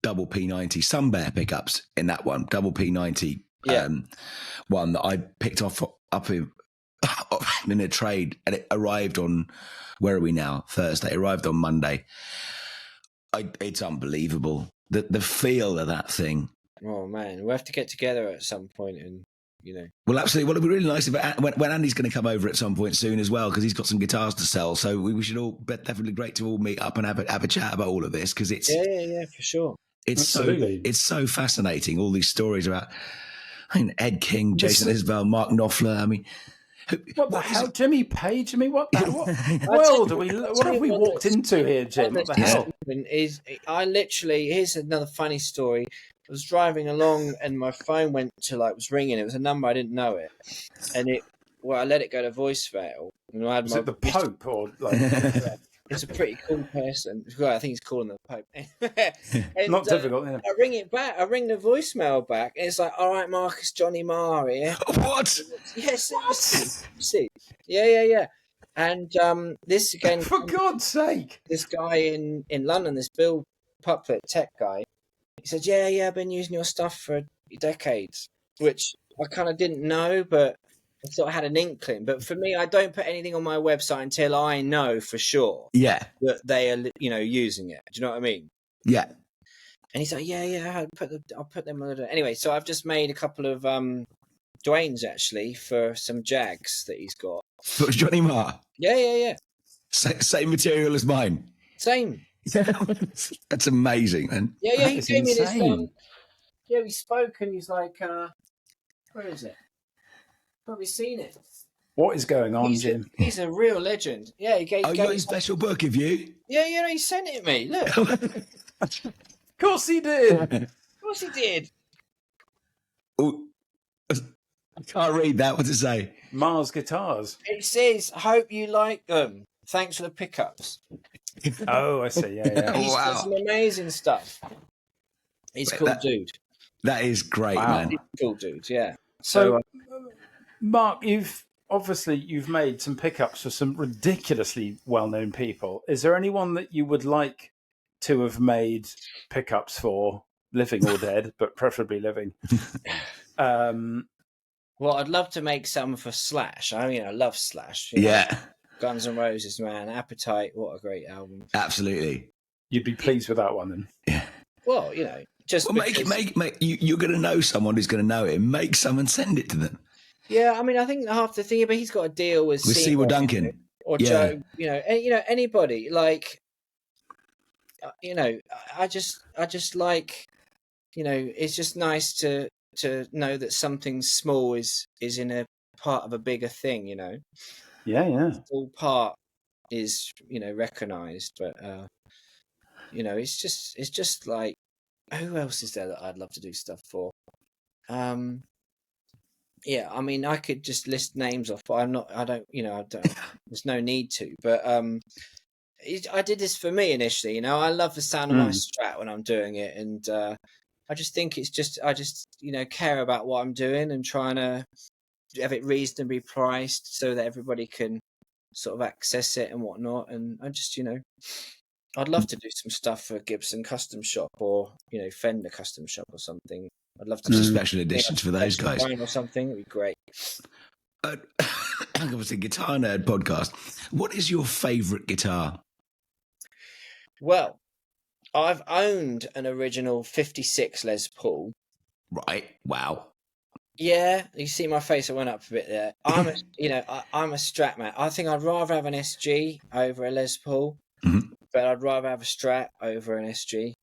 double P90 Sun Bear pickups in that one, double P90 one that I picked up in a trade, and it arrived on, where are we now? Thursday. It arrived on Monday. It's unbelievable. The feel of that thing. Oh man, we'll have to get together at some point and Well, absolutely. Well, it'd be really nice when Andy's going to come over at some point soon as well, because he's got some guitars to sell. So we should all definitely great to all meet up and have a chat about all of this, because it's for sure. It's so fascinating. All these stories about Ed King, Jason Isbell, Mark Knopfler. I mean. What the hell, Jimmy Page? I mean, what world are we? What have we walked into here, Jim? What the hell? Here's another funny story. I was driving along and my phone went to was ringing. It was a number I didn't know it, and I let it go to voicemail. And I had it the Pope or like? It's a pretty cool person. Well, I think he's calling the Pope. And, not difficult. Yeah. I ring it back. I ring the voicemail back, and it's like, "All right, Mark, it's Johnny Marr here." What? Yes. See. Yeah. And this again, for God's sake, this guy in London, this Bill Puplet tech guy, he said, "Yeah, I've been using your stuff for decades," which I kind of didn't know, but I thought I had an inkling. But for me, I don't put anything on my website until I know for sure. Yeah. That they are, using it. Do you know what I mean? Yeah. he's like, yeah, I'll put them on the. Anyway, so I've just made a couple of Dwayne's actually for some Jags that he's got. For Johnny Marr? Yeah. Same material as mine. Same. That's amazing, man. Yeah. He That is gave me this. insane. He spoke and he's like, where is it? Probably seen it. What is going on, Jim? He's a real legend. Yeah, he gave. Oh, you got his special book, have you? Yeah, he sent it me. Look, of Of course he did. course he did. Oh, I can't read that. What's it say? Mars guitars. It says, "Hope you like them. Thanks for the pickups." Oh, I see. Yeah. He's got some amazing stuff. He's a cool dude. That is great, man. He's a cool dude. Yeah. So, Mark, you've made some pickups for some ridiculously well-known people. Is there anyone that you would like to have made pickups for, living or dead, but preferably living? Well, I'd love to make some for Slash. I mean, I love Slash. Yeah. Guns N' Roses, man. Appetite, what a great album. Absolutely. You'd be pleased with that one, then? Yeah. Well, just make you're going to know someone who's going to know him. Make some and send it to them. Yeah, I mean, I think half the thing, but he's got a deal with Seymour Duncan or Joe. Anybody like. I just like, it's just nice to know that something small is in a part of a bigger thing. Yeah. All part is recognized, but it's just like, who else is there that I'd love to do stuff for? Yeah, I mean, I could just list names off, but I don't. There's no need to. But I did this for me initially. I love the sound of my Strat when I'm doing it, and I just think I just care about what I'm doing and trying to have it reasonably priced so that everybody can sort of access it and whatnot. And I just I'd love to do some stuff for Gibson Custom Shop or Fender Custom Shop or something. I'd love to do do special editions for those guys or something. It'd be great. Obviously, Guitar Nerd podcast. What is your favourite guitar? Well, I've owned an original 56 Les Paul. Right. Wow. Yeah, you see my face. I went up a bit there. I'm a Strat man. I think I'd rather have an SG over a Les Paul, but I'd rather have a Strat over an SG.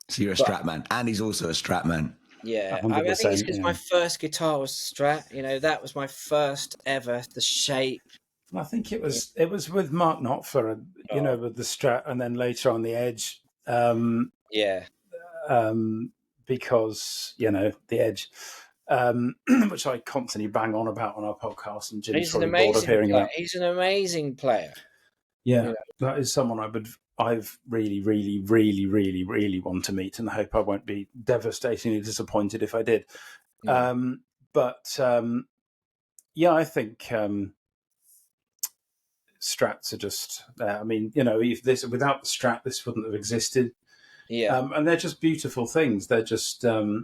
So you're a Strat man, and he's also a Strat man. Yeah, I think it's because my first guitar was Strat. That was my first ever. The shape. I think it was with Mark Knopfler, with the Strat, and then later on the Edge. Because the Edge, which I constantly bang on about on our podcast, and Jim's probably bored of hearing about. He's an amazing player. Yeah, that is someone I've really, really, really, really, really want to meet, and I hope I won't be devastatingly disappointed if I did. I think Strats are just. If without the Strat, this wouldn't have existed. Yeah, and they're just beautiful things. They're just. I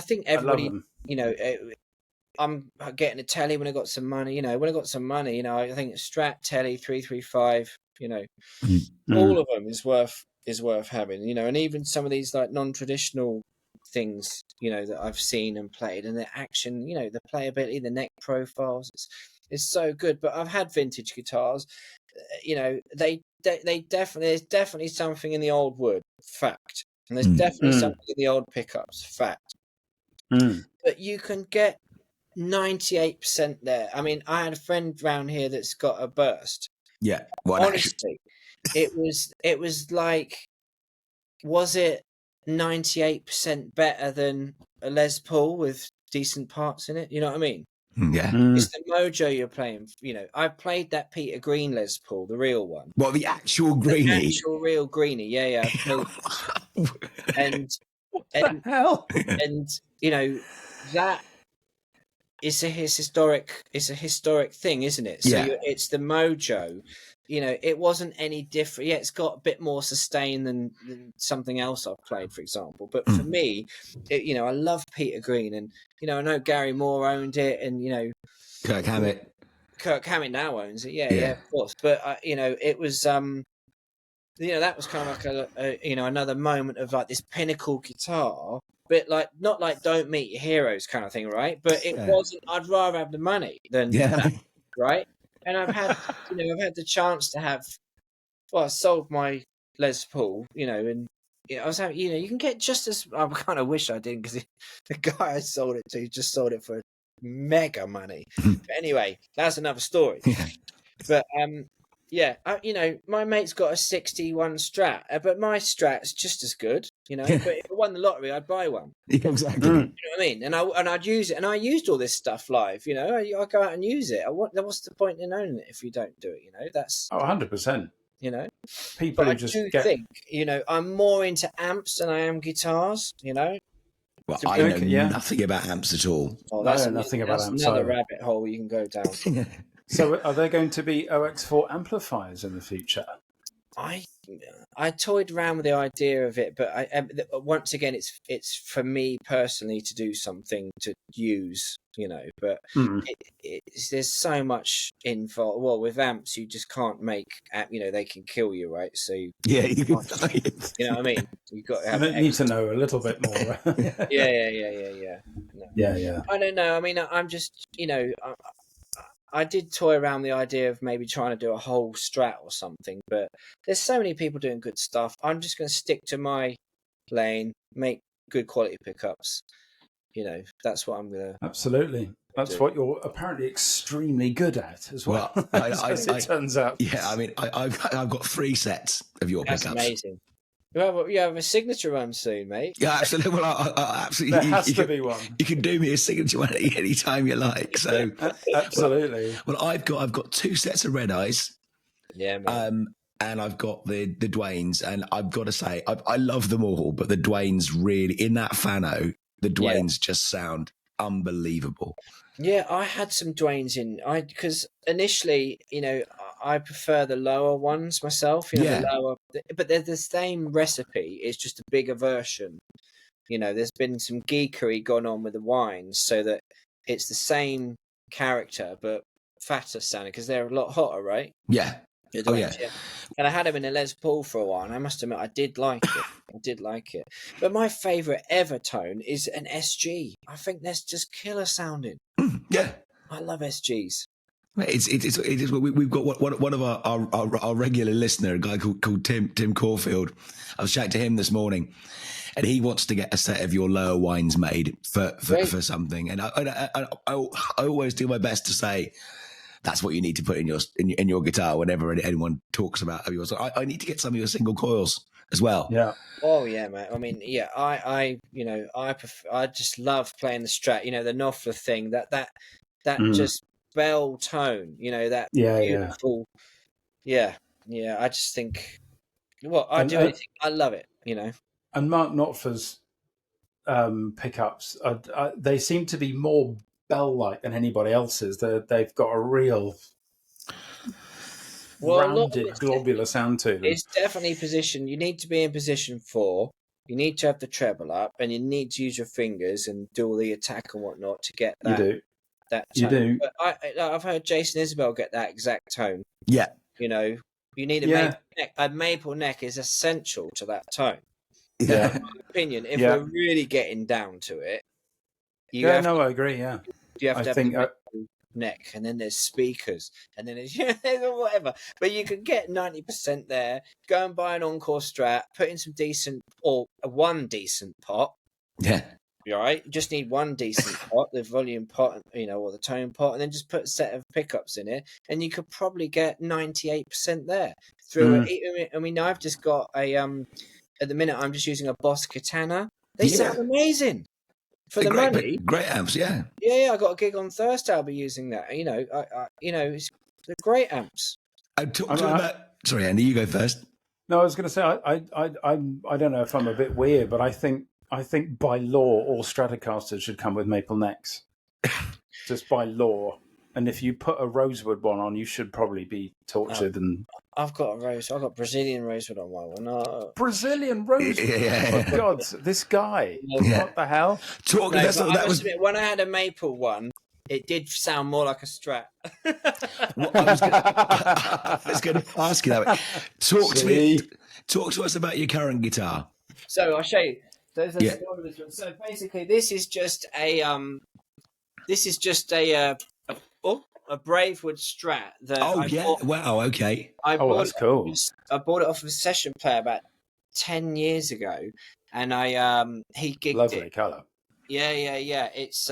think everybody. I'm getting a telly when I got some money. When I got some money, I think a Strat telly 335. All of them is worth having. And even some of these like non-traditional things, that I've seen and played, and the action, the playability, the neck profiles, it's so good. But I've had vintage guitars. They definitely, there's definitely something in the old wood, fact, and there's definitely something in the old pickups, fact. But you can get 98% there. I mean, I had a friend around here that's got a Burst. Yeah, honestly, it was like, was it 98% better than a Les Paul with decent parts in it? You know what I mean? Yeah. It's the mojo you're playing. I played that Peter Green Les Paul, the real one. Well, the actual Greenie? The actual real Greenie, yeah. And what the hell? And that it's a historic thing, isn't it? So it's the mojo. It wasn't any different. Yeah, it's got a bit more sustain than something else I've played, for example. But for me, I love Peter Green, and I know Gary Moore owned it, and Kirk Hammett. Kirk Hammett now owns it. Yeah, of course. But it was that was kind of like another moment of like this pinnacle guitar, but like not like Don't Meet Your Heroes kind of thing, right? But it wasn't. I'd rather have the money than that, right? And I've had the chance to have. Well, I sold my Les Paul, and I was having, you can get just as. I kind of wish I didn't, because the guy I sold it to just sold it for mega money. But anyway, that's another story. But my mate's got a 61 Strat, but my Strat's just as good, But if I won the lottery, I'd buy one. Yeah, exactly. You know what I mean? And I'd use it, and I used all this stuff live. I go out and use it. What's the point in owning it if you don't do it? That's 100%. People but who I just think I'm more into amps than I am guitars. Well, I know nothing about amps at all. Oh, that's nothing about amps. Another rabbit hole you can go down. So, are there going to be OX4 amplifiers in the future? I toyed around with the idea of it, but once again, it's for me personally to do something to use, But there's so much involved. Well, with amps, you just can't make they can kill you, right? So you can. You know what I mean? You got to have. I need to know a little bit more. Yeah. No. Yeah. I don't know. I mean, I'm just I did toy around the idea of maybe trying to do a whole Strat or something, but there's so many people doing good stuff. I'm just going to stick to my lane, make good quality pickups. That's what I'm going to. Absolutely. That's what you're apparently extremely good at as well. As it turns out. Yeah, I mean, I've got 3 sets of your pickups. That's amazing. You have a signature one soon, mate. Yeah, absolutely. Well, I absolutely. There has to be one. You can do me a signature one any time you like. So absolutely. Well, I've got 2 sets of Red Eyes. Yeah, man. And I've got the Dwaynes, and I've got to say I love them all, but the Dwaynes really, in that Fano, the Dwaynes just sound unbelievable. Yeah, I had some Dwaynes because initially, I prefer the lower ones myself. The lower, but they're the same recipe. It's just a bigger version. There's been some geekery gone on with the wines, so that it's the same character but fatter sounding, because they're a lot hotter, right? Yeah. Yeah. And I had them in a Les Paul for a while, and I must admit I did like it. But my favourite ever tone is an SG. I think that's just killer sounding. Yeah, I love SGs. We've got one of our regular listener, a guy called Tim Caulfield. I was chatting to him this morning, and he wants to get a set of your lower wines made for something. And I always do my best to say, that's what you need to put in your guitar whenever anyone talks about yours. So I need to get some of your single coils as well. Yeah. Oh yeah, mate. I mean, yeah. I just love playing the Strat. The Knopfler thing. That just bell tone. That beautiful. Yeah. I just think. Well, I love it. And Mark Knopfler's pickups, they seem to be more bell-like than anybody else's. They've got a real rounded, globular sound to them. It's definitely position. You need to be in position 4. You need to have the treble up, and you need to use your fingers and do all the attack and whatnot to get that. You do. That tone. You do. But I've heard Jason Isbell get that exact tone. Yeah. You need a maple neck. A maple neck is essential to that tone. Yeah. In my opinion, if we're really getting down to it, I agree. Yeah. You have to have a neck, and then there's speakers, and then there's whatever. But you can get 90% there. Go and buy an Encore Strat, put in some decent or one decent pot. Yeah. You're right. You just need one decent pot, the volume pot, or the tone pot, and then just put a set of pickups in it, and you could probably get 98% there through it. I mean, I've just got a at the minute I'm just using a Boss Katana. They sound amazing. For the money, great amps, yeah. Yeah, I got a gig on Thursday. I'll be using that. They're great amps. Sorry, Andy, you go first. No, I was going to say I don't know if I'm a bit weird, but I think by law all Stratocasters should come with maple necks, just by law. And if you put a rosewood one on, you should probably be tortured. And I've got Brazilian rosewood on my one. Brazilian rosewood. Yeah. Oh God, this guy. Yeah. What the hell? When I had a maple one, it did sound more like a Strat. I was going to ask you that. Talk to us about your current guitar. So I'll show you. There's a Yeah. story with this one. So basically, this is just a Bravewood Strat that I bought. Wow. Okay. I Oh, bought that's cool. I bought it off of a session player about 10 years ago, and he gigged Lovely it. colour. Yeah. It's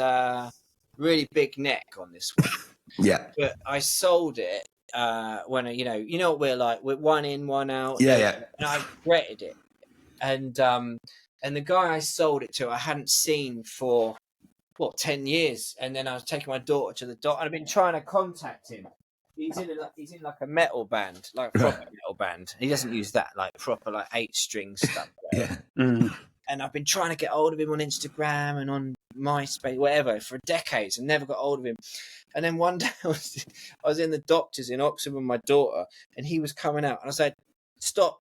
really big neck on this one. Yeah. But I sold it when you know what we're like, we're one in, one out. Yeah. And I regretted it. And the guy I sold it to, I hadn't seen for 10 years. And then I was taking my daughter to the doctor, and I've been trying to contact him. He's in like a metal band, like a proper metal band. He doesn't use that like proper like 8-string stuff. Yeah. And I've been trying to get hold of him on Instagram and on MySpace, whatever, for decades, and never got hold of him. And then one day I was in the doctor's in Oxford with my daughter, and he was coming out, and I said, "Stop."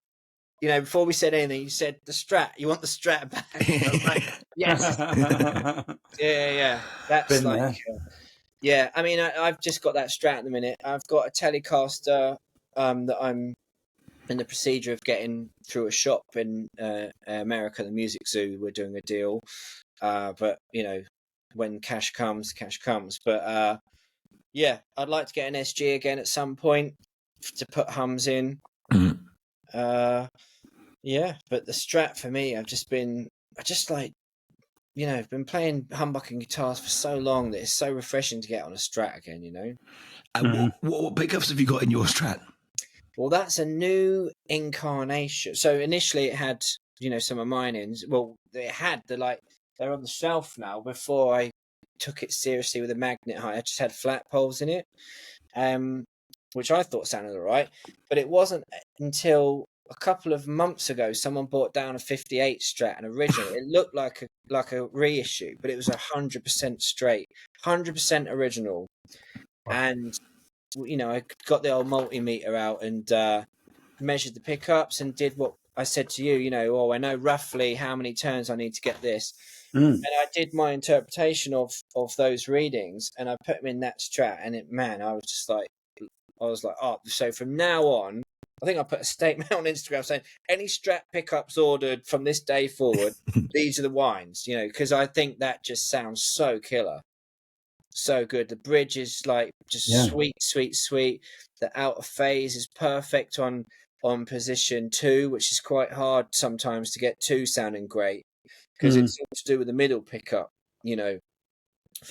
Before we said anything, he said, "The Strat. You want the Strat back?" I was like, "Yes." Yeah. That's Been like, there. yeah. I mean, I've just got that Strat at the minute. I've got a Telecaster that I'm in the procedure of getting through a shop in America, the Music Zoo. We're doing a deal, but when cash comes, cash comes. But yeah, I'd like to get an SG again at some point to put hums in. Yeah, but the Strat for me, I've been playing humbucking guitars for so long that it's so refreshing to get on a Strat again. And what pickups have you got in your Strat? Well, that's a new incarnation. So initially it had, some of mine in. Well, it had they're on the shelf now. Before I took it seriously with a magnet height, I just had flat poles in it, which I thought sounded all right. But it wasn't until a couple of months ago someone brought down a 58 Strat, an original. It looked like a reissue, but it was 100% straight, 100% original. Wow. And I got the old multimeter out and measured the pickups and did what I said to you. I know roughly how many turns I need to get this, and I did my interpretation of those readings, and I put them in that Strat, and I was like, oh, so from now on, I think I put a statement on Instagram saying any Strat pickups ordered from this day forward, these are the wines, because I think that just sounds so killer. So good. The bridge is sweet. The out of phase is perfect on position 2, which is quite hard sometimes to get 2 sounding great, because it's all to do with the middle pickup. For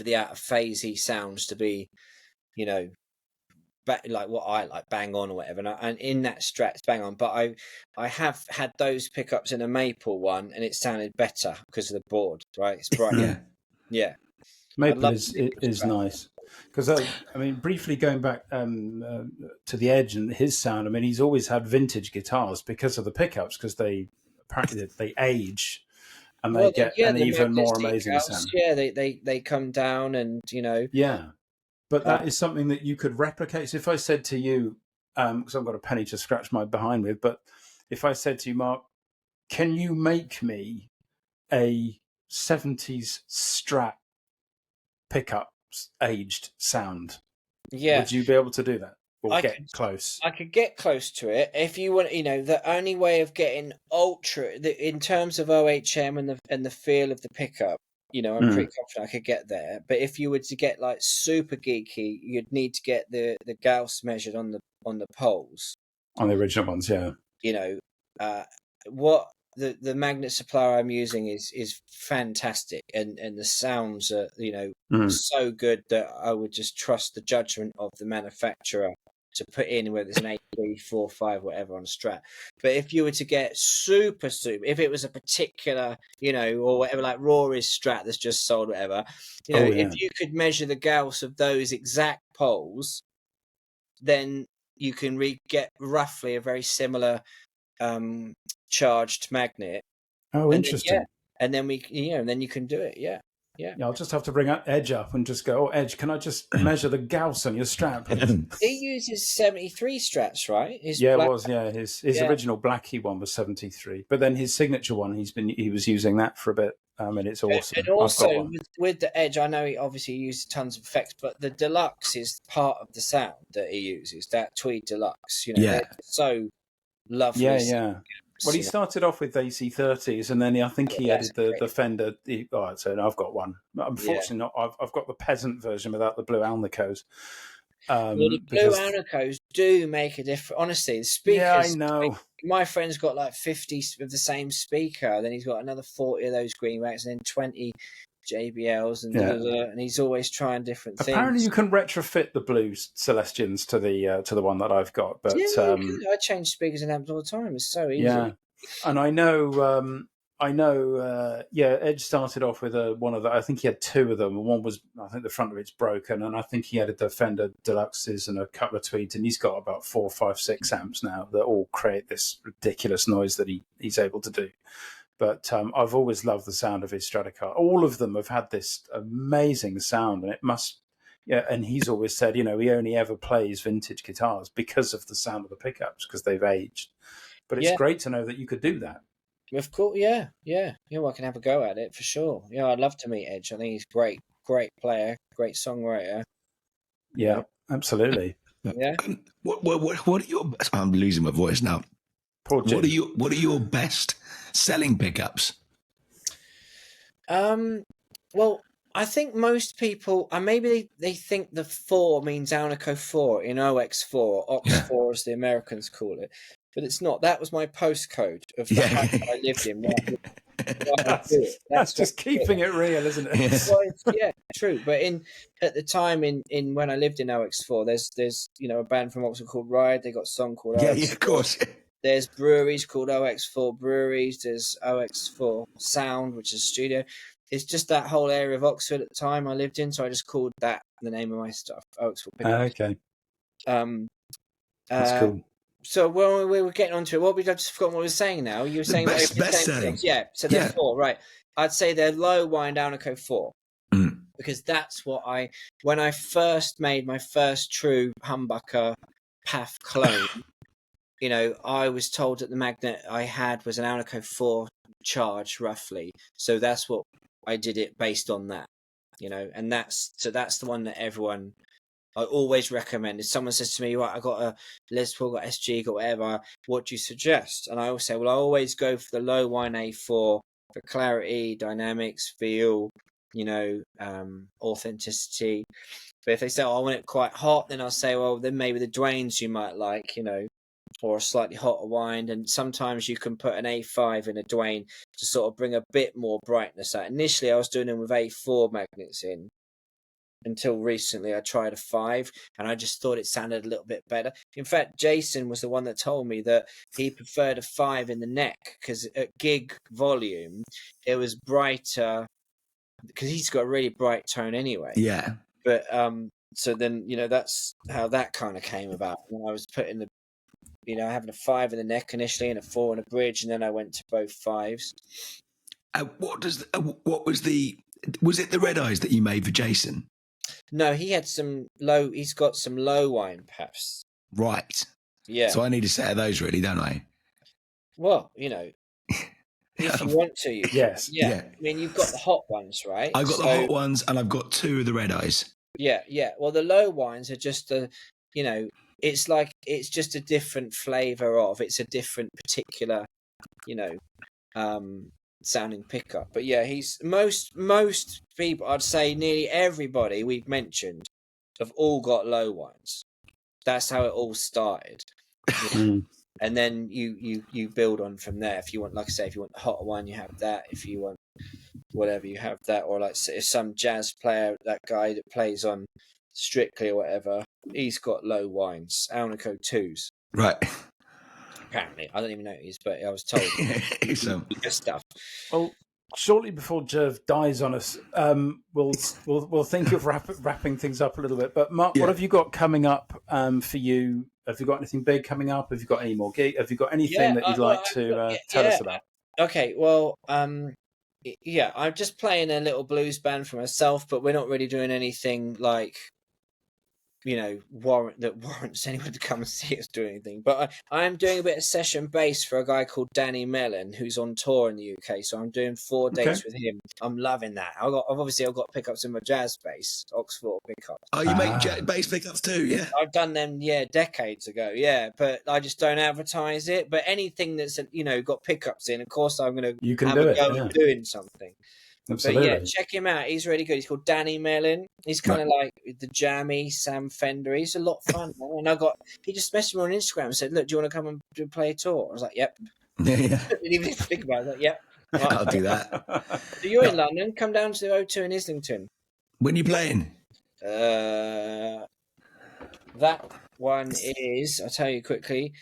the out of phase, he sounds to be, like what I like, bang on or whatever. And in that Strat, it's bang on. But I have had those pickups in a maple one, and it sounded better because of the board. Right? It's bright. Yeah. Maple is nice, because briefly going back to the Edge and his sound. I mean, he's always had vintage guitars because of the pickups, because they age and they get an even more amazing sound. Yeah, they come down and Yeah, but that is something that you could replicate. So if I said to you, because I've got a penny to scratch my behind with, but if I said to you, Mark, can you make me a 70s Strat pickups aged sound? Yeah, would you be able to do that, or I get could, close? I could get close to it if you want. The only way of getting in terms of OHM and the feel of the pickup, I'm pretty confident I could get there. But if you were to get like super geeky, you'd need to get the Gauss measured on the poles, on the original ones. What the magnet supplier I'm using is fantastic, and the sounds are so good that I would just trust the judgment of the manufacturer to put in, whether it's an 8, 4, 5, whatever on a Strat. But if you were to get super, if it was a particular, or whatever, like Rory's Strat that's just sold, whatever, if you could measure the Gauss of those exact poles, then you can get roughly a very similar charged magnet. Interesting. And then then you can do it. Yeah. I'll just have to bring Edge up and just go, Edge, can I just measure the Gauss on your Strat, please? He uses 73 Strats, right? His original Blackie one was 73, but then his signature one, he was using that for a bit, and it's awesome. And also with the Edge, I know he obviously uses tons of effects, but the Deluxe is part of the sound that he uses. That Tweed Deluxe, they're so lovely. Yeah. Well, he started off with AC30s, and then I think he added the Fender. So I've got one. Unfortunately, not. I've got the peasant version without the blue Alnicos. Well, the blue Alnicos do make a difference. Honestly, the speakers. Yeah, I know. My friend's got like 50 of the same speaker. Then he's got another 40 of those greenbacks, and then 20 JBLs, and he's always trying different things. Apparently, you can retrofit the blue Celestians to the one that I've got. But I change speakers and amps all the time. It's so easy. Yeah, and I know. Edge started off with one of the. I think he had two of them. One was, I think the front of it's broken, and I think he added the Fender Deluxes and a couple of tweeds, and he's got about 4, 5, 6 amps now that all create this ridiculous noise that he's able to do. But I've always loved the sound of his Stratocaster. All of them have had this amazing sound, and it must. Yeah, and he's always said, he only ever plays vintage guitars because of the sound of the pickups, because they've aged. But it's great to know that you could do that. Of course, yeah. Well, I can have a go at it for sure. Yeah, I'd love to meet Edge. I think he's great player, great songwriter. Yeah, absolutely. Yeah. What are your? I'm losing my voice now. Poor Jim. What are your best selling pickups? Well, I think most people, maybe they think the 4 means Alnico 4 in OX4, OX4 as the Americans call it. But it's not. That was my postcode of the house I lived in. That's just keeping it real, isn't it? Well, true. But at the time in when I lived in OX4, there's a band from Oxford called Ride. They got a song called OX4. Yeah, of course. There's breweries called OX4 Breweries. There's OX4 Sound, which is a studio. It's just that whole area of Oxford at the time I lived in, so I just called that the name of my stuff, OX4 Pickups. Okay. That's cool. So when we were getting onto it, I just forgot what we were saying now. You were saying best selling. Yeah, so they're 4, right. I'd say they're low wind Alnico 4. Because that's what when I first made my first true humbucker PAF clone, I was told that the magnet I had was an Alnico 4 charge roughly. So that's what I did it based on that, and that's the one that everyone I always recommend. If someone says to me, right, I got a Les Paul, got SG, got whatever, what do you suggest? And I always say, well, I always go for the low wind A4 for clarity, dynamics, feel, authenticity. But if they say, I want it quite hot, then I'll say, well, then maybe the Dwaynes you might like, or a slightly hotter wind. And sometimes you can put an A5 in a Dwayne to sort of bring a bit more brightness out. Initially, I was doing them with A4 magnets in. Until recently, I tried a 5, and I just thought it sounded a little bit better. In fact, Jason was the one that told me that he preferred a 5 in the neck because at gig volume, it was brighter because he's got a really bright tone anyway. Yeah. But so then that's how that kind of came about. When I was putting having a 5 in the neck initially and a 4 in a bridge, and then I went to both 5s. Was it the red eyes that you made for Jason? No, he had some low. He's got some low wind PAFs. Right. Yeah. So I need a set of those, really, don't I? Well, if you want to, you yes. Yeah. I mean, you've got the hot ones, right? I've got the hot ones, and I've got 2 of the red eyes. Yeah. Well, the low winds are just it's like it's just a different flavor of. It's a different particular, sounding pickup. But yeah, he's most people, I'd say nearly everybody we've mentioned have all got low ones. That's how it all started. And then you build on from there. If you want, like I say, if you want the hotter one, you have that. If you want whatever, you have that. Or like if some jazz player, that guy that plays on Strictly or whatever, he's got low winds, Alnico 2s. Right. Apparently, I don't even know who he is, but I was told stuff. Well, shortly before Jerv dies on us, we'll think of wrapping things up a little bit. But Mark, what have you got coming up for you? Have you got anything big coming up? Have you got any more gig? Have you got anything that you'd like to tell us about? Okay, well, I'm just playing a little blues band for myself, but we're not really doing anything like warrants anyone to come and see us do anything. But I am doing a bit of session bass for a guy called Danny Mellon, who's on tour in the UK. So I'm doing 4 dates with him. I'm loving that. I've got pickups in my jazz bass, OX4 pickups. Oh, you make bass pickups too, yeah? I've done them, decades ago, but I just don't advertise it. But anything that's got pickups in, of course, I'm going to have a go at doing something. Absolutely. But check him out. He's really good. He's called Danny Mellon. He's kind of like the jammy Sam Fender. He's a lot of fun. And he just messaged me on Instagram and said, "Look, do you want to come and play a tour?" I was like, "Yep." Yeah. Didn't even think about it. I was like, "Yep." Right. I'll do that. So you're in London. Come down to the O2 in Islington. When are you playing? That one is. I'll tell you quickly.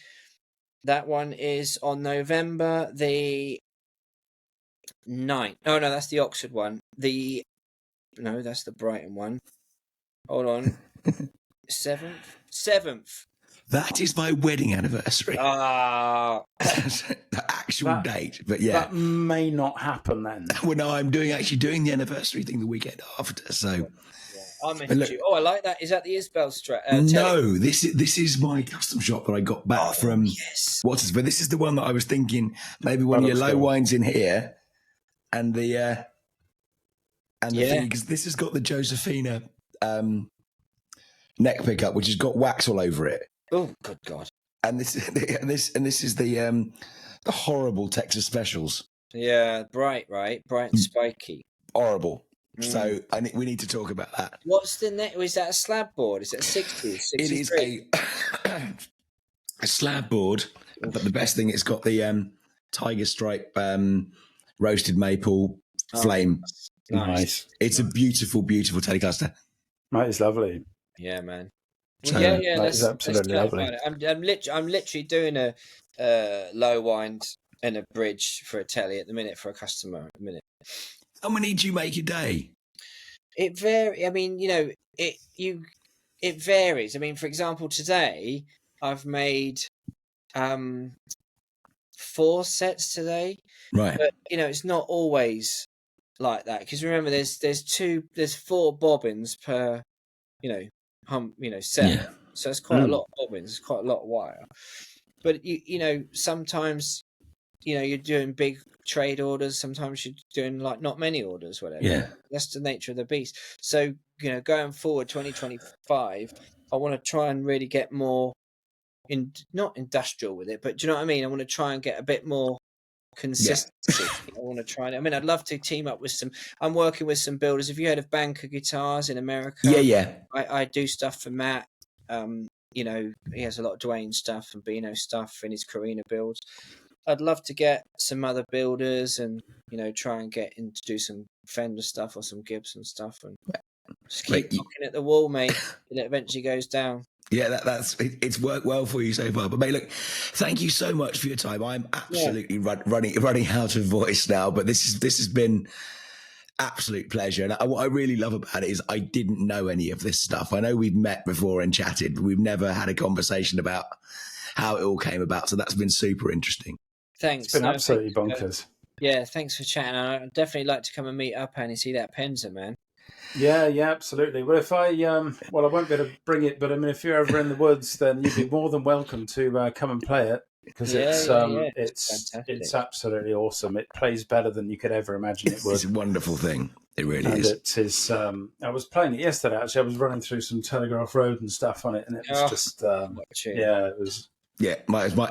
That one is on November the 9th. Oh no, that's the Oxford one. That's the Brighton one. Hold on. 7th. That is my wedding anniversary. Ah, the actual date. But yeah, that may not happen then. Well, no, I'm actually doing the anniversary thing the weekend after. So I missed you. Oh, I like that. Is that the Isbell Strat? No, this is my custom shop that I got back from. Yes. But this is the one that I was thinking maybe one of your low wines in here. And the thing, because this has got the Josephina neck pickup, which has got wax all over it. Oh, good God! And this is the horrible Texas Specials. Yeah, bright and spiky. Horrible. So we need to talk about that. What's the neck? Is that a slab board? Is it a 60? 63? It is a slab board, but the best thing, it's got the tiger stripe. Roasted maple flame. Nice. It's a beautiful, beautiful Telecaster. That is lovely. Yeah, man. So, that's absolutely lovely. I'm literally doing a low wind and a bridge for a telly at the minute for a customer at the minute. How many do you make a day? It varies. I mean, it varies. I mean, for example, today I've made 4 sets today. Right. But it's not always like that, because remember there's 4 bobbins per set. Yeah. So it's quite a lot of bobbins, it's quite a lot of wire. But sometimes you're doing big trade orders, sometimes you're doing like not many orders, whatever. Yeah. That's the nature of the beast. So going forward 2025, I want to try and really get more not industrial with it, but do you know what I mean? I want to try and get a bit more consistency. I want to try. I'd love to team up with I'm working with some builders. Have you heard of Banker Guitars in America? Yeah. I do stuff for Matt. He has a lot of Dwayne stuff and Bino stuff in his Carina builds. I'd love to get some other builders and try and get in to do some Fender stuff or some Gibson stuff, and just keep knocking at the wall, mate, and it eventually goes down. Yeah, it's worked well for you so far. But mate, look, thank you so much for your time. I'm absolutely running out of voice now, but this has been absolute pleasure. And what I really love about it is I didn't know any of this stuff. I know we've met before and chatted, but we've never had a conversation about how it all came about. So that's been super interesting. Thanks. It's been absolutely bonkers. Yeah, thanks for chatting. I'd definitely like to come and meet up and see that Penza, man. Yeah, absolutely. Well, if I won't be able to bring it, but I mean, if you're ever in the woods, then you'd be more than welcome to come and play it, because it's absolutely awesome. It plays better than you could ever imagine it would. It's a wonderful thing. It really is. It is. I was playing it yesterday. Actually, I was running through some Telegraph Road and stuff on it, and it was just it was. Yeah,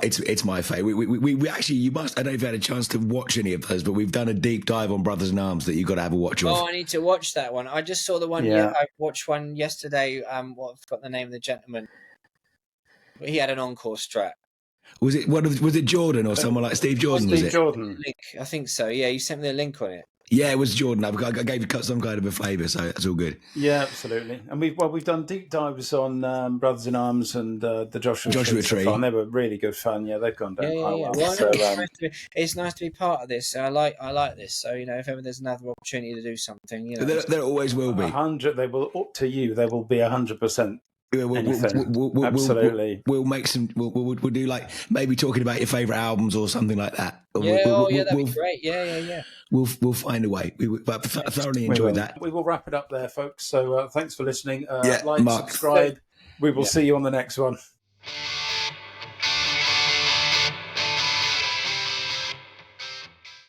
it's my favourite. We actually, you must. I don't know if you had a chance to watch any of those, but we've done a deep dive on Brothers in Arms that you've got to have a watch of. Oh, I need to watch that one. I just saw the one. Yeah, I watched one yesterday. I forgot the name of the gentleman. He had an encore strat. Was it Jordan or someone like Steve Jordan? Steve Jordan. Link, I think so. Yeah, you sent me the link on it. Yeah, it was Jordan. I gave you some kind of a flavour, so that's all good. Yeah, absolutely. And we've done deep dives on Brothers in Arms and the Joshua Tree. And they were really good fun. Yeah, they've gone down quite well. Well, so, it's nice to be part of this. I like this. So if ever there's another opportunity to do something, there always will be. 100. They will up to you. They will be 100%. Absolutely. We'll make some. We'll do like maybe talking about your favourite albums or something like that. That'd be great. Yeah. We'll find a way. But thoroughly enjoyed that. We will wrap it up there, folks. So thanks for listening. Like, Mark, subscribe. We will see you on the next one.